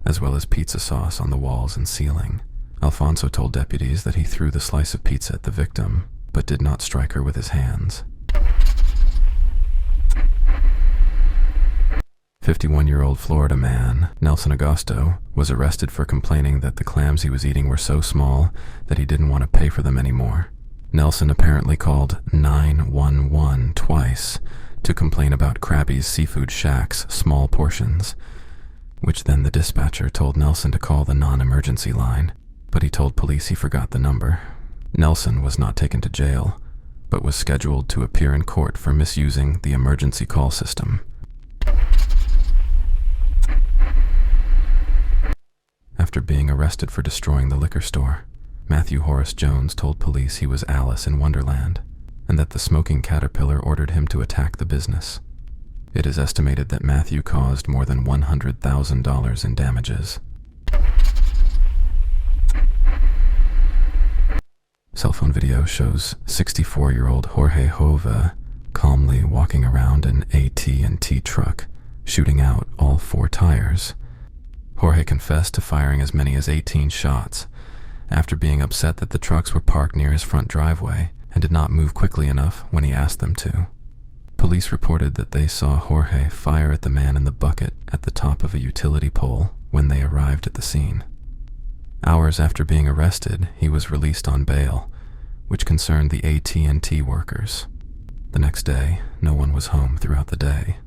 as well as pizza sauce on the walls and ceiling. Alfonso told deputies that he threw the slice of pizza at the victim, but did not strike her with his hands. 51-year-old Florida man Nelson Agosto was arrested for complaining that the clams he was eating were so small that he didn't want to pay for them anymore. Nelson apparently called 911 twice to complain about Krabby's Seafood Shack's small portions, which then the dispatcher told Nelson to call the non-emergency line, but he told police he forgot the number. Nelson was not taken to jail, but was scheduled to appear in court for misusing the emergency call system. After being arrested for destroying the liquor store, Matthew Horace Jones told police he was Alice in Wonderland, and that the smoking caterpillar ordered him to attack the business. It is estimated that Matthew caused more than $100,000 in damages. Cell phone video shows 64-year-old Jorge Hova calmly walking around an AT&T truck, shooting out all 4 tires. Jorge confessed to firing as many as 18 shots after being upset that the trucks were parked near his front driveway and did not move quickly enough when he asked them to. Police reported that they saw Jorge fire at the man in the bucket at the top of a utility pole when they arrived at the scene. Hours after being arrested, he was released on bail, which concerned the AT&T workers. The next day, no one was home throughout the day.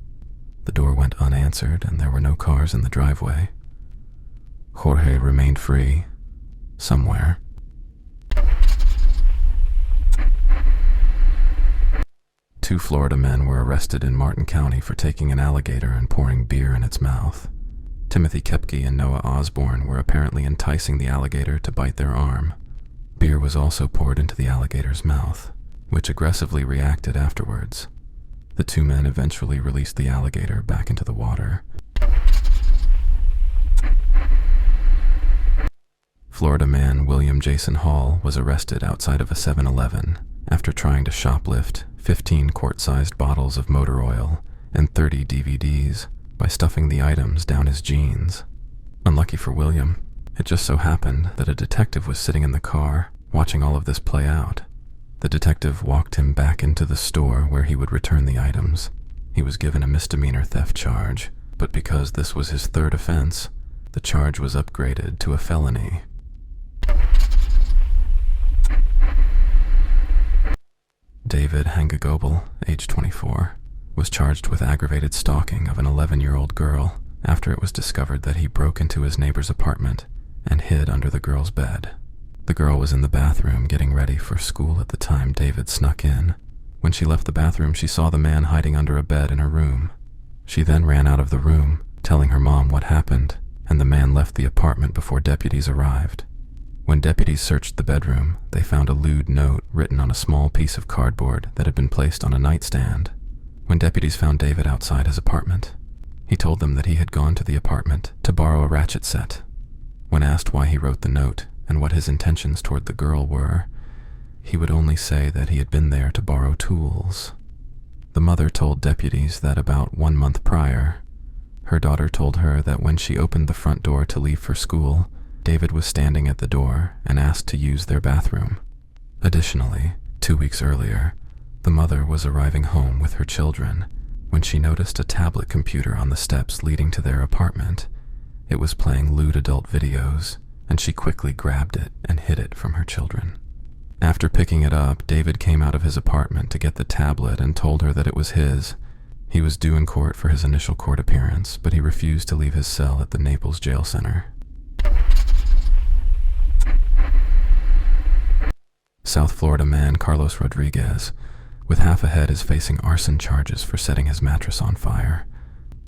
The door went unanswered and there were no cars in the driveway. Jorge remained free, somewhere. Two Florida men were arrested in Martin County for taking an alligator and pouring beer in its mouth. Timothy Kepke and Noah Osborne were apparently enticing the alligator to bite their arm. Beer was also poured into the alligator's mouth, which aggressively reacted afterwards. The 2 men eventually released the alligator back into the water. Florida man William Jason Hall was arrested outside of a 7-Eleven after trying to shoplift 15 quart-sized bottles of motor oil and 30 DVDs by stuffing the items down his jeans. Unlucky for William, it just so happened that a detective was sitting in the car watching all of this play out. The detective walked him back into the store where he would return the items. He was given a misdemeanor theft charge, but because this was his 3rd offense, the charge was upgraded to a felony. David Hangagobel, age 24, was charged with aggravated stalking of an 11-year-old girl after it was discovered that he broke into his neighbor's apartment and hid under the girl's bed. The girl was in the bathroom getting ready for school at the time David snuck in. When she left the bathroom, she saw the man hiding under a bed in her room. She then ran out of the room, telling her mom what happened, and the man left the apartment before deputies arrived. When deputies searched the bedroom, they found a lewd note written on a small piece of cardboard that had been placed on a nightstand. When deputies found David outside his apartment, he told them that he had gone to the apartment to borrow a ratchet set. When asked why he wrote the note and what his intentions toward the girl were, he would only say that he had been there to borrow tools. The mother told deputies that about 1 month prior, Her daughter told her that when she opened the front door to leave for school, David was standing at the door and asked to use their bathroom. Additionally, 2 weeks earlier, the mother was arriving home with her children when she noticed a tablet computer on the steps leading to their apartment. It was playing lewd adult videos, and she quickly grabbed it and hid it from her children. After picking it up, David came out of his apartment to get the tablet and told her that it was his. He was due in court for his initial court appearance, but he refused to leave his cell at the Naples Jail Center. South Florida man Carlos Rodriguez, with half a head, is facing arson charges for setting his mattress on fire.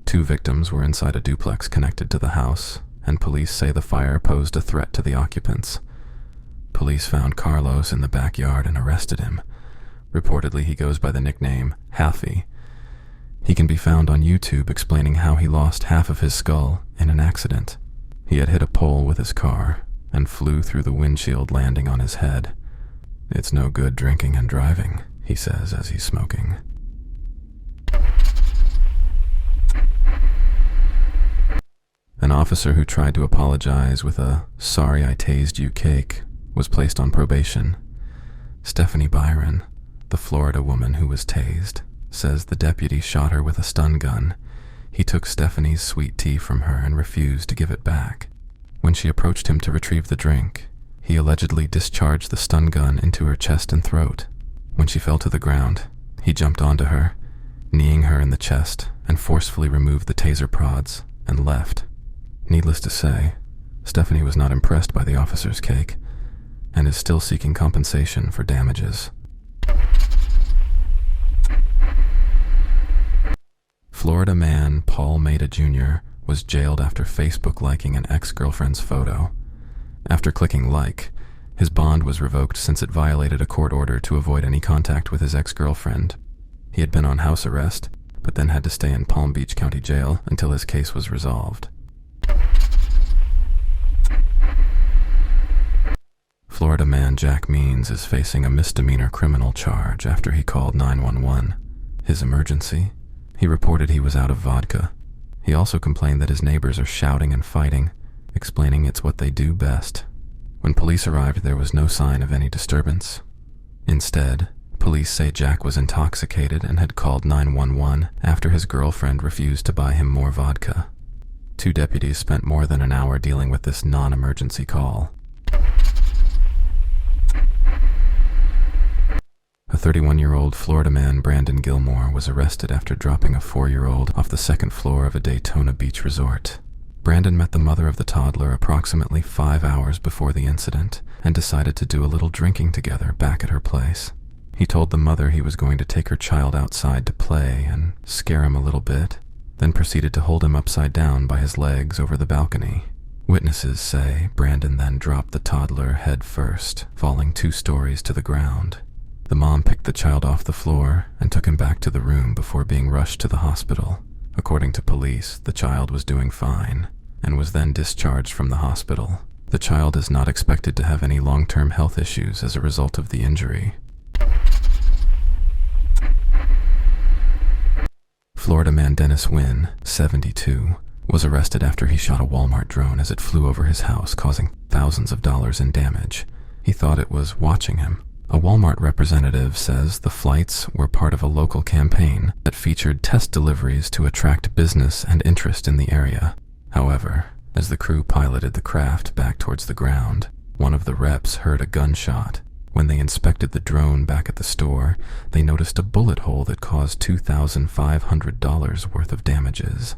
2 victims were inside a duplex connected to the house, and police say the fire posed a threat to the occupants. Police found Carlos in the backyard and arrested him. Reportedly, he goes by the nickname Halfie. He can be found on YouTube explaining how he lost half of his skull in an accident. He had hit a pole with his car and flew through the windshield, landing on his head. "It's no good drinking and driving," he says as he's smoking. An officer who tried to apologize with a "sorry I tased you" cake was placed on probation. Stephanie Byron, the Florida woman who was tased, says the deputy shot her with a stun gun. He took Stephanie's sweet tea from her and refused to give it back. When she approached him to retrieve the drink, he allegedly discharged the stun gun into her chest and throat. When she fell to the ground, he jumped onto her, kneeing her in the chest, and forcefully removed the taser prods and left. Needless to say, Stephanie was not impressed by the officer's cake and is still seeking compensation for damages. Florida man Paul Maida Jr. was jailed after Facebook liking an ex-girlfriend's photo. After clicking like, his bond was revoked since it violated a court order to avoid any contact with his ex-girlfriend. He had been on house arrest, but then had to stay in Palm Beach County Jail until his case was resolved. Florida man Jack Means is facing a misdemeanor criminal charge after he called 911. His emergency? He reported he was out of vodka. He also complained that his neighbors are shouting and fighting, explaining it's what they do best. When police arrived, there was no sign of any disturbance. Instead, police say Jack was intoxicated and had called 911 after his girlfriend refused to buy him more vodka. 2 deputies spent more than an hour dealing with this non-emergency call. A 31-year-old Florida man, Brandon Gilmore, was arrested after dropping a 4-year-old off the 2nd floor of a Daytona Beach resort. Brandon met the mother of the toddler approximately 5 hours before the incident and decided to do a little drinking together back at her place. He told the mother he was going to take her child outside to play and scare him a little bit, then proceeded to hold him upside down by his legs over the balcony. Witnesses say Brandon then dropped the toddler head first, falling 2 stories to the ground. The mom picked the child off the floor and took him back to the room before being rushed to the hospital. According to police, the child was doing fine and was then discharged from the hospital. The child is not expected to have any long-term health issues as a result of the injury. Florida man Dennis Wynn, 72, was arrested after he shot a Walmart drone as it flew over his house, causing thousands of dollars in damage. He thought it was watching him. A Walmart representative says the flights were part of a local campaign that featured test deliveries to attract business and interest in the area. However, as the crew piloted the craft back towards the ground, one of the reps heard a gunshot. When they inspected the drone back at the store, they noticed a bullet hole that caused $2,500 worth of damages.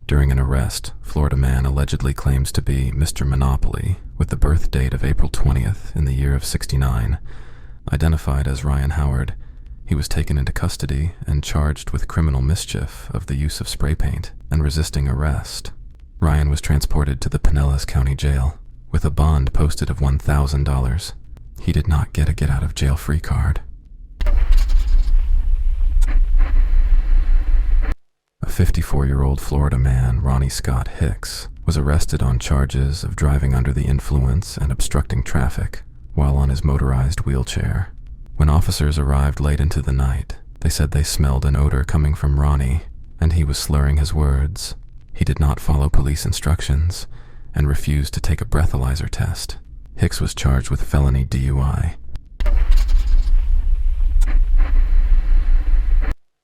During an arrest, Florida man allegedly claims to be Mr. Monopoly, with the birth date of April 20th in the year of 69. Identified as Ryan Howard, he was taken into custody and charged with criminal mischief of the use of spray paint and resisting arrest. Ryan was transported to the Pinellas County Jail with a bond posted of $1,000. He did not get a get-out-of-jail-free card. A 54-year-old Florida man, Ronnie Scott Hicks, was arrested on charges of driving under the influence and obstructing traffic while on his motorized wheelchair. When officers arrived late into the night, They said they smelled an odor coming from Ronnie, and he was slurring his words. He did not follow police instructions and refused to take a breathalyzer test. Hicks was charged with felony DUI.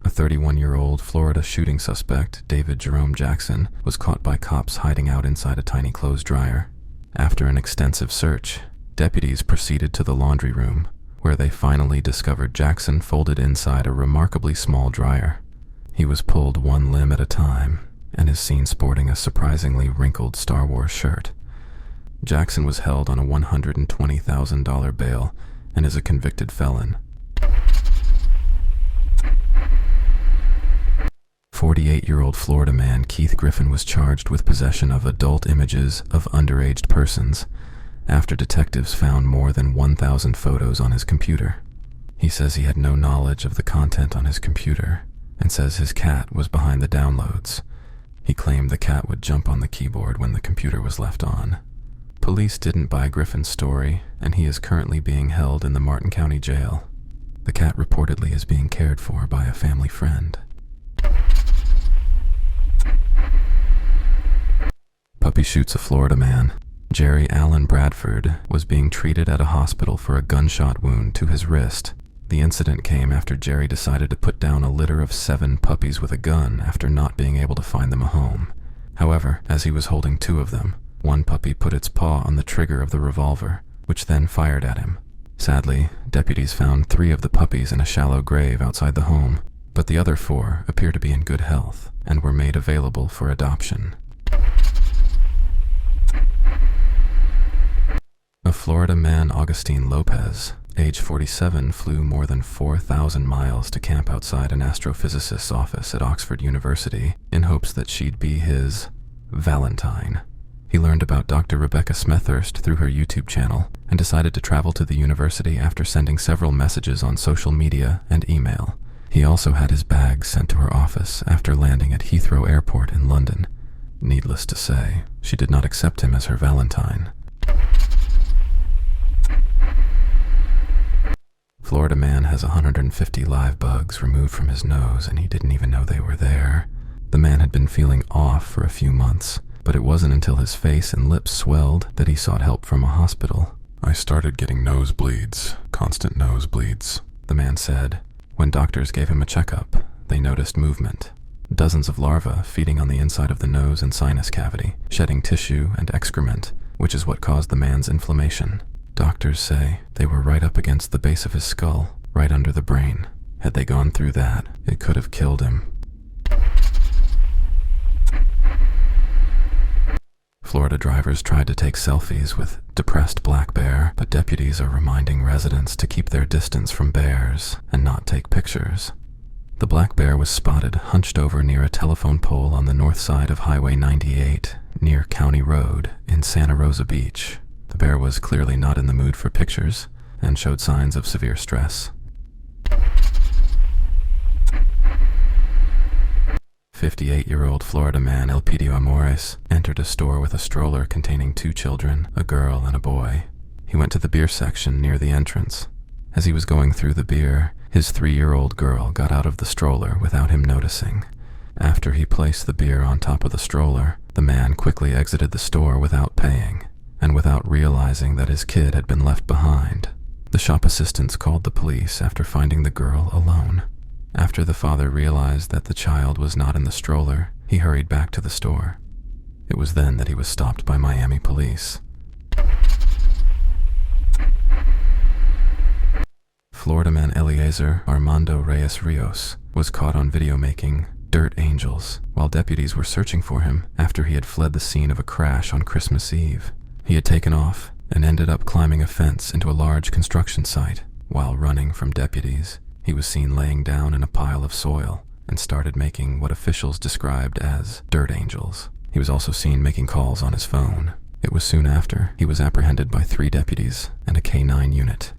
A 31-year-old Florida shooting suspect, David Jerome Jackson, was caught by cops hiding out inside a tiny clothes dryer. After an extensive search, deputies proceeded to the laundry room, where they finally discovered Jackson folded inside a remarkably small dryer. He was pulled one limb at a time, and is seen sporting a surprisingly wrinkled Star Wars shirt. Jackson was held on a $120,000 bail and is a convicted felon. 48-year-old Florida man Keith Griffin was charged with possession of adult images of underage persons after detectives found more than 1,000 photos on his computer. He says he had no knowledge of the content on his computer and says his cat was behind the downloads. He claimed the cat would jump on the keyboard when the computer was left on. Police didn't buy Griffin's story, and he is currently being held in the Martin County Jail. The cat reportedly is being cared for by a family friend. Puppy shoots a Florida man. Jerry Allen Bradford was being treated at a hospital for a gunshot wound to his wrist. The incident came after Jerry decided to put down a litter of 7 puppies with a gun after not being able to find them a home. However, as he was holding 2 of them, one puppy put its paw on the trigger of the revolver, which then fired at him. Sadly, deputies found 3 of the puppies in a shallow grave outside the home, but the other 4 appear to be in good health and were made available for adoption. A Florida man, Augustine Lopez, age 47, flew more than 4,000 miles to camp outside an astrophysicist's office at Oxford University in hopes that she'd be his Valentine. He learned about Dr. Rebecca Smethurst through her YouTube channel and decided to travel to the university after sending several messages on social media and email. He also had his bag sent to her office after landing at Heathrow Airport in London. Needless to say, she did not accept him as her Valentine. Florida man has 150 live bugs removed from his nose and he didn't even know they were there. The man had been feeling off for a few months, but it wasn't until his face and lips swelled that he sought help from a hospital. "I started getting nosebleeds, constant nosebleeds," the man said. When doctors gave him a checkup, they noticed movement. Dozens of larvae feeding on the inside of the nose and sinus cavity, shedding tissue and excrement, which is what caused the man's inflammation. Doctors say they were right up against the base of his skull, right under the brain. Had they gone through that, it could have killed him. Florida drivers tried to take selfies with depressed black bear, but deputies are reminding residents to keep their distance from bears and not take pictures. The black bear was spotted hunched over near a telephone pole on the north side of Highway 98, near County Road in Santa Rosa Beach. The bear was clearly not in the mood for pictures and showed signs of severe stress. 58-year-old Florida man Elpidio Amores entered a store with a stroller containing 2 children, a girl and a boy. He went to the beer section near the entrance. As he was going through the beer, his 3-year-old girl got out of the stroller without him noticing. After he placed the beer on top of the stroller, the man quickly exited the store without paying, and without realizing that his kid had been left behind. The shop assistants called the police after finding the girl alone. After the father realized that the child was not in the stroller, he hurried back to the store. It was then that he was stopped by Miami police. Florida man Eliezer Armando Reyes Rios was caught on video making dirt angels while deputies were searching for him after he had fled the scene of a crash on Christmas Eve. He had taken off and ended up climbing a fence into a large construction site. While running from deputies, he was seen laying down in a pile of soil and started making what officials described as dirt angels. He was also seen making calls on his phone. It was soon after he was apprehended by 3 deputies and a K-9 unit.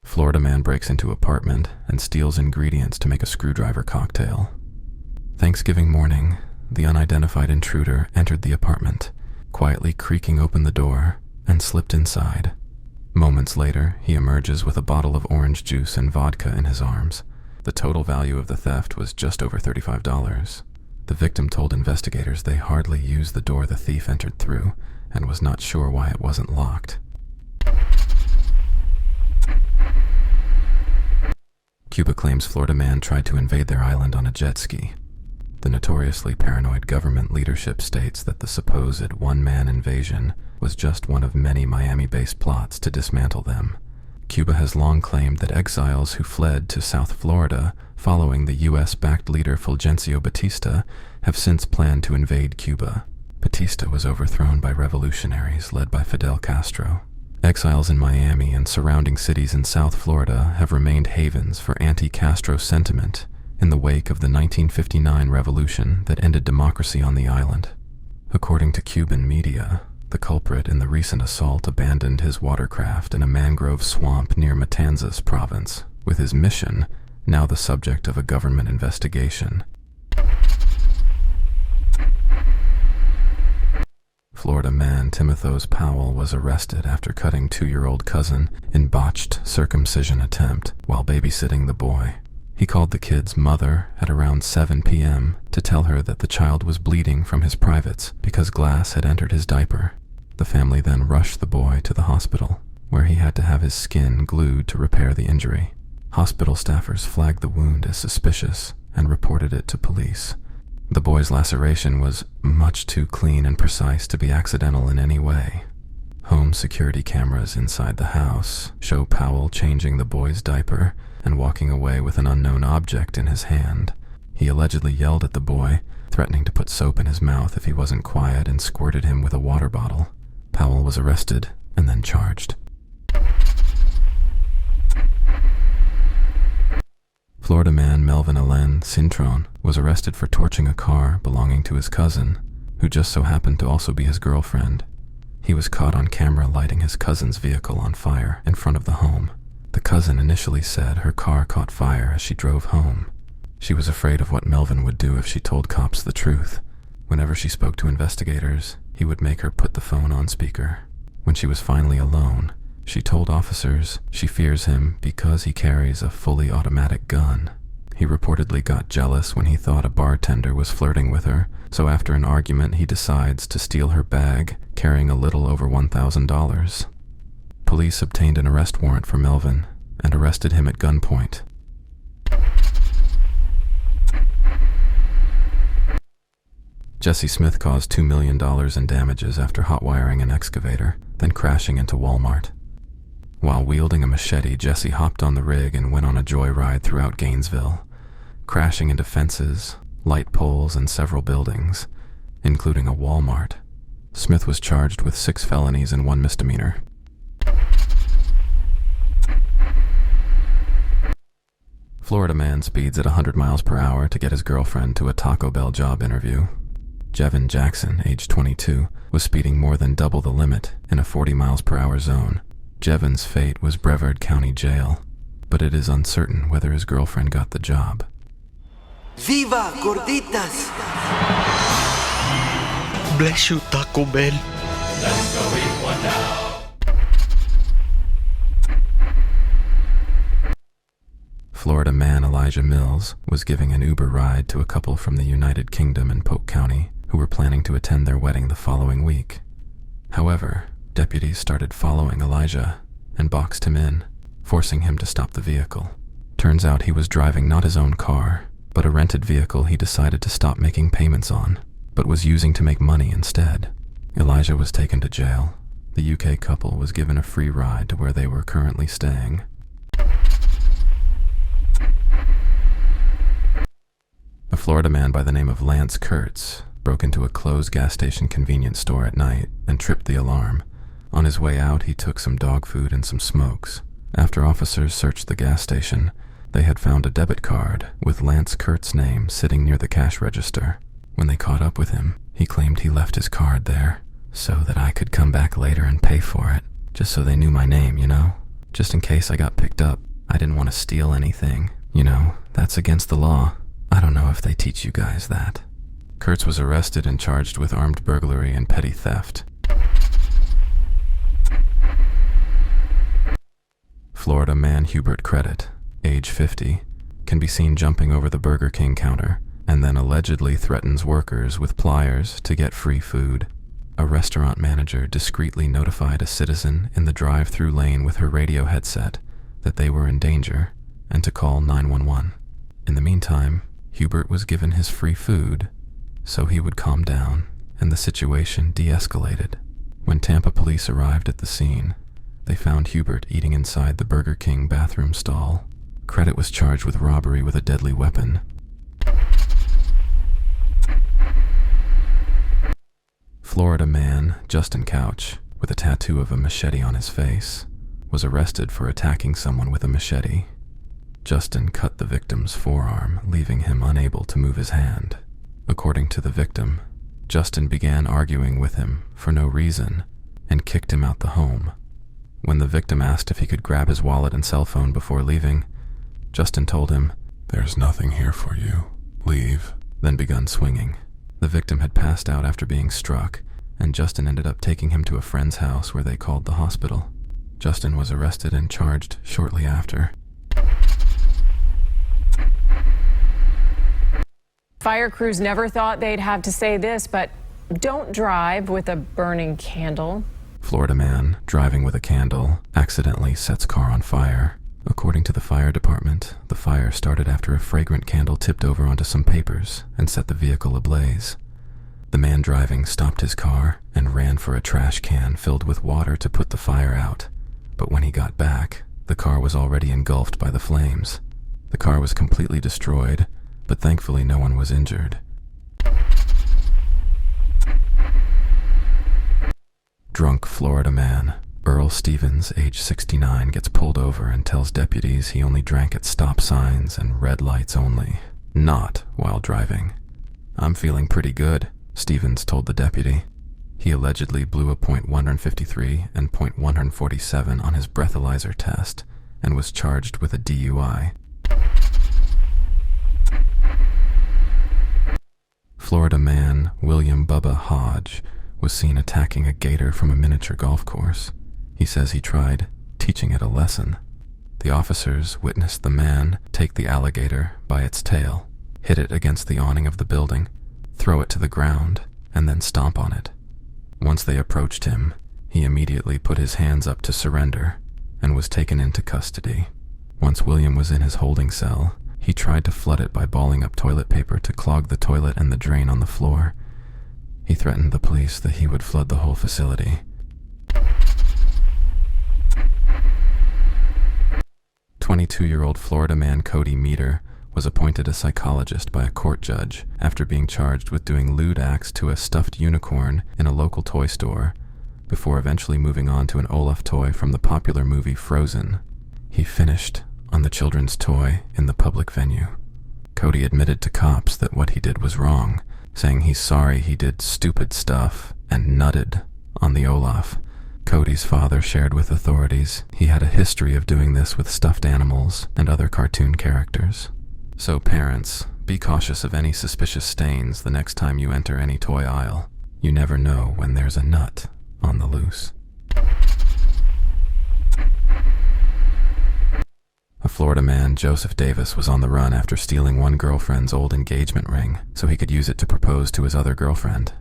Florida man breaks into apartment and steals ingredients to make a screwdriver cocktail. Thanksgiving morning, the unidentified intruder entered the apartment, quietly creaking open the door, and slipped inside. Moments later, he emerges with a bottle of orange juice and vodka in his arms. The total value of the theft was just over $35. The victim told investigators they hardly used the door the thief entered through and was not sure why it wasn't locked. Cuba claims Florida man tried to invade their island on a jet ski. The notoriously paranoid government leadership states that the supposed one-man invasion was just one of many Miami-based plots to dismantle them. Cuba has long claimed that exiles who fled to South Florida following the U.S.-backed leader Fulgencio Batista have since planned to invade Cuba. Batista was overthrown by revolutionaries led by Fidel Castro. Exiles in Miami and surrounding cities in South Florida have remained havens for anti-Castro sentiment in the wake of the 1959 revolution that ended democracy on the island. According to Cuban media, the culprit in the recent assault abandoned his watercraft in a mangrove swamp near Matanzas province, with his mission now the subject of a government investigation. Florida man Timothos Powell was arrested after cutting 2-year-old cousin in botched circumcision attempt while babysitting the boy. He called the kid's mother at around 7 p.m. to tell her that the child was bleeding from his privates because glass had entered his diaper. The family then rushed the boy to the hospital, where he had to have his skin glued to repair the injury. Hospital staffers flagged the wound as suspicious and reported it to police. The boy's laceration was much too clean and precise to be accidental in any way. Home security cameras inside the house show Powell changing the boy's diaper and walking away with an unknown object in his hand. He allegedly yelled at the boy, threatening to put soap in his mouth if he wasn't quiet, and squirted him with a water bottle. Powell was arrested and then charged. Florida man Melvin Alain Cintron was arrested for torching a car belonging to his cousin, who just so happened to also be his girlfriend. He was caught on camera lighting his cousin's vehicle on fire in front of the home. The cousin initially said her car caught fire as she drove home. She was afraid of what Melvin would do if she told cops the truth. Whenever she spoke to investigators, he would make her put the phone on speaker. When she was finally alone, she told officers she fears him because he carries a fully automatic gun. He reportedly got jealous when he thought a bartender was flirting with her, so after an argument he decides to steal her bag, carrying a little over $1,000. Police obtained an arrest warrant for Melvin and arrested him at gunpoint. Jesse Smith caused $2 million in damages after hot-wiring an excavator, then crashing into Walmart. While wielding a machete, Jesse hopped on the rig and went on a joyride throughout Gainesville, crashing into fences, light poles, and several buildings, including a Walmart. Smith was charged with 6 felonies and 1 misdemeanor. Florida man speeds at 100 miles per hour to get his girlfriend to a Taco Bell job interview. Jevin Jackson, age 22, was speeding more than double the limit in a 40 miles per hour zone. Jevin's fate was Brevard County Jail, but it is uncertain whether his girlfriend got the job. Viva Gorditas! Bless you, Taco Bell. Let's go eat one now. Florida man Elijah Mills was giving an Uber ride to a couple from the United Kingdom in Polk County who were planning to attend their wedding the following week. However, deputies started following Elijah and boxed him in, forcing him to stop the vehicle. Turns out he was driving not his own car, but a rented vehicle he decided to stop making payments on, but was using to make money instead. Elijah was taken to jail. The UK couple was given a free ride to where they were currently staying. A Florida man by the name of Lance Kurtz broke into a closed gas station convenience store at night and tripped the alarm. On his way out, he took some dog food and some smokes. After officers searched the gas station, they had found a debit card with Lance Kurtz's name sitting near the cash register. When they caught up with him, he claimed he left his card there so that I could come back later and pay for it, just so they knew my name, you know? Just in case I got picked up. I didn't want to steal anything. You know, that's against the law. I don't know if they teach you guys that. Kurtz was arrested and charged with armed burglary and petty theft. Florida man Hubert Credit, age 50, can be seen jumping over the Burger King counter and then allegedly threatens workers with pliers to get free food. A restaurant manager discreetly notified a citizen in the drive-through lane with her radio headset that they were in danger and to call 911. In the meantime, Hubert was given his free food so he would calm down, and the situation de-escalated. When Tampa police arrived at the scene, they found Hubert eating inside the Burger King bathroom stall. Credit was charged with robbery with a deadly weapon. Florida man Justin Couch, with a tattoo of a machete on his face, was arrested for attacking someone with a machete. Justin cut the victim's forearm, leaving him unable to move his hand. According to the victim, Justin began arguing with him for no reason and kicked him out the home. When the victim asked if he could grab his wallet and cell phone before leaving, Justin told him, "There's nothing here for you. Leave," then begun swinging. The victim had passed out after being struck, and Justin ended up taking him to a friend's house where they called the hospital. Justin was arrested and charged shortly after. Fire crews never thought they'd have to say this, but don't drive with a burning candle. Florida man driving with a candle accidentally sets car on fire. According to the fire department, the fire started after a fragrant candle tipped over onto some papers and set the vehicle ablaze. The man driving stopped his car and ran for a trash can filled with water to put the fire out. But when he got back, the car was already engulfed by the flames. The car was completely destroyed, but thankfully no one was injured. Drunk Florida man Earl Stevens, age 69, gets pulled over and tells deputies he only drank at stop signs and red lights only, not while driving. "I'm feeling pretty good," Stevens told the deputy. He allegedly blew a .153 and .147 on his breathalyzer test and was charged with a DUI. Florida man William Bubba Hodge was seen attacking a gator from a miniature golf course. He says he tried teaching it a lesson. The officers witnessed the man take the alligator by its tail, hit it against the awning of the building, throw it to the ground, and then stomp on it. Once they approached him, he immediately put his hands up to surrender and was taken into custody. Once William was in his holding cell, he tried to flood it by balling up toilet paper to clog the toilet and the drain on the floor. He threatened the police that he would flood the whole facility. 22-year-old Florida man Cody Meter was appointed a psychologist by a court judge after being charged with doing lewd acts to a stuffed unicorn in a local toy store, before eventually moving on to an Olaf toy from the popular movie Frozen. He finished on the children's toy in the public venue. Cody admitted to cops that what he did was wrong, saying he's sorry he did stupid stuff and nutted on the Olaf. Cody's father shared with authorities he had a history of doing this with stuffed animals and other cartoon characters. So parents, be cautious of any suspicious stains the next time you enter any toy aisle. You never know when there's a nut on the loose. A Florida man, Joseph Davis, was on the run after stealing one girlfriend's old engagement ring so he could use it to propose to his other girlfriend.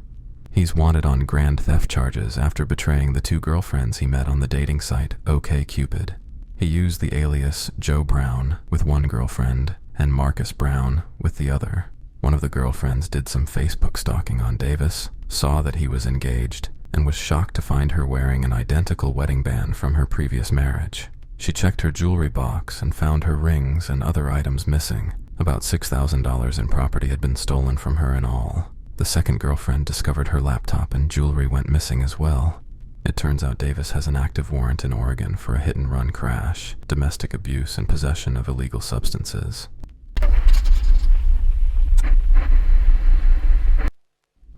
He's wanted on grand theft charges after betraying the two girlfriends he met on the dating site OkCupid. He used the alias Joe Brown with one girlfriend and Marcus Brown with the other. One of the girlfriends did some Facebook stalking on Davis, saw that he was engaged, and was shocked to find her wearing an identical wedding band from her previous marriage. She checked her jewelry box and found her rings and other items missing. About $6,000 in property had been stolen from her in all. The second girlfriend discovered her laptop and jewelry went missing as well. It turns out Davis has an active warrant in Oregon for a hit-and-run crash, domestic abuse, and possession of illegal substances.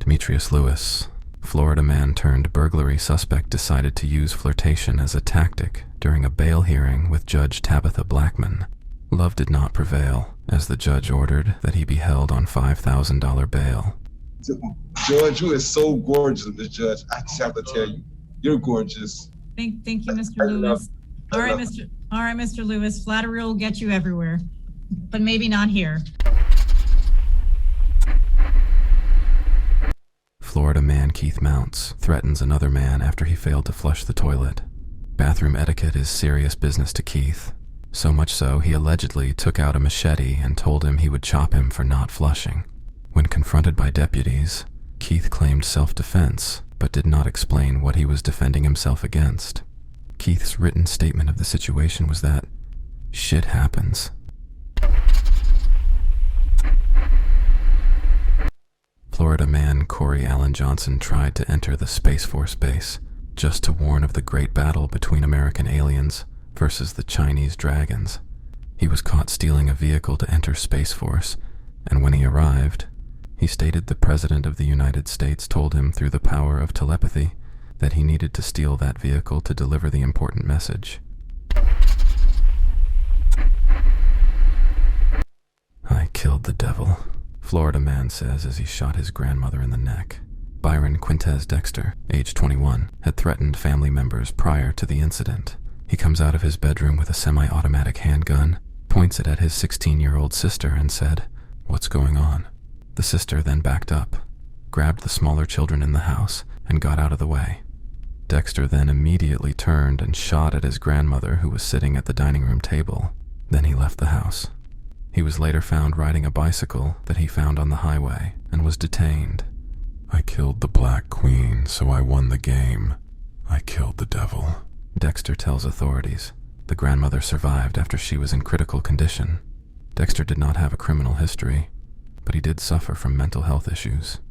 Demetrius Lewis, Florida man turned burglary suspect, decided to use flirtation as a tactic during a bail hearing with Judge Tabitha Blackman. Love did not prevail, as the judge ordered that he be held on $5,000 bail. Judge, you are so gorgeous, Miss Judge. I just have to tell you, you're gorgeous. Thank you, Mr. Lewis. All right, All right, Mr. Lewis, flattery will get you everywhere, but maybe not here. Florida man Keith Mounts threatens another man after he failed to flush the toilet. Bathroom etiquette is serious business to Keith. So much so, he allegedly took out a machete and told him he would chop him for not flushing. When confronted by deputies, Keith claimed self-defense, but did not explain what he was defending himself against. Keith's written statement of the situation was that shit happens. Florida man Corey Allen Johnson tried to enter the Space Force base just to warn of the great battle between American aliens versus the Chinese dragons. He was caught stealing a vehicle to enter Space Force, and when he arrived, he stated the President of the United States told him through the power of telepathy that he needed to steal that vehicle to deliver the important message. I killed the devil, Florida man says as he shot his grandmother in the neck. Byron Quintez Dexter, age 21, had threatened family members prior to the incident. He comes out of his bedroom with a semi-automatic handgun, points it at his 16-year-old sister and said, "What's going on?" The sister then backed up, grabbed the smaller children in the house, and got out of the way. Dexter then immediately turned and shot at his grandmother who was sitting at the dining room table. Then he left the house. He was later found riding a bicycle that he found on the highway and was detained. I killed the Black Queen, so I won the game. I killed the devil, Dexter tells authorities. The grandmother survived after she was in critical condition. Dexter did not have a criminal history, but he did suffer from mental health issues.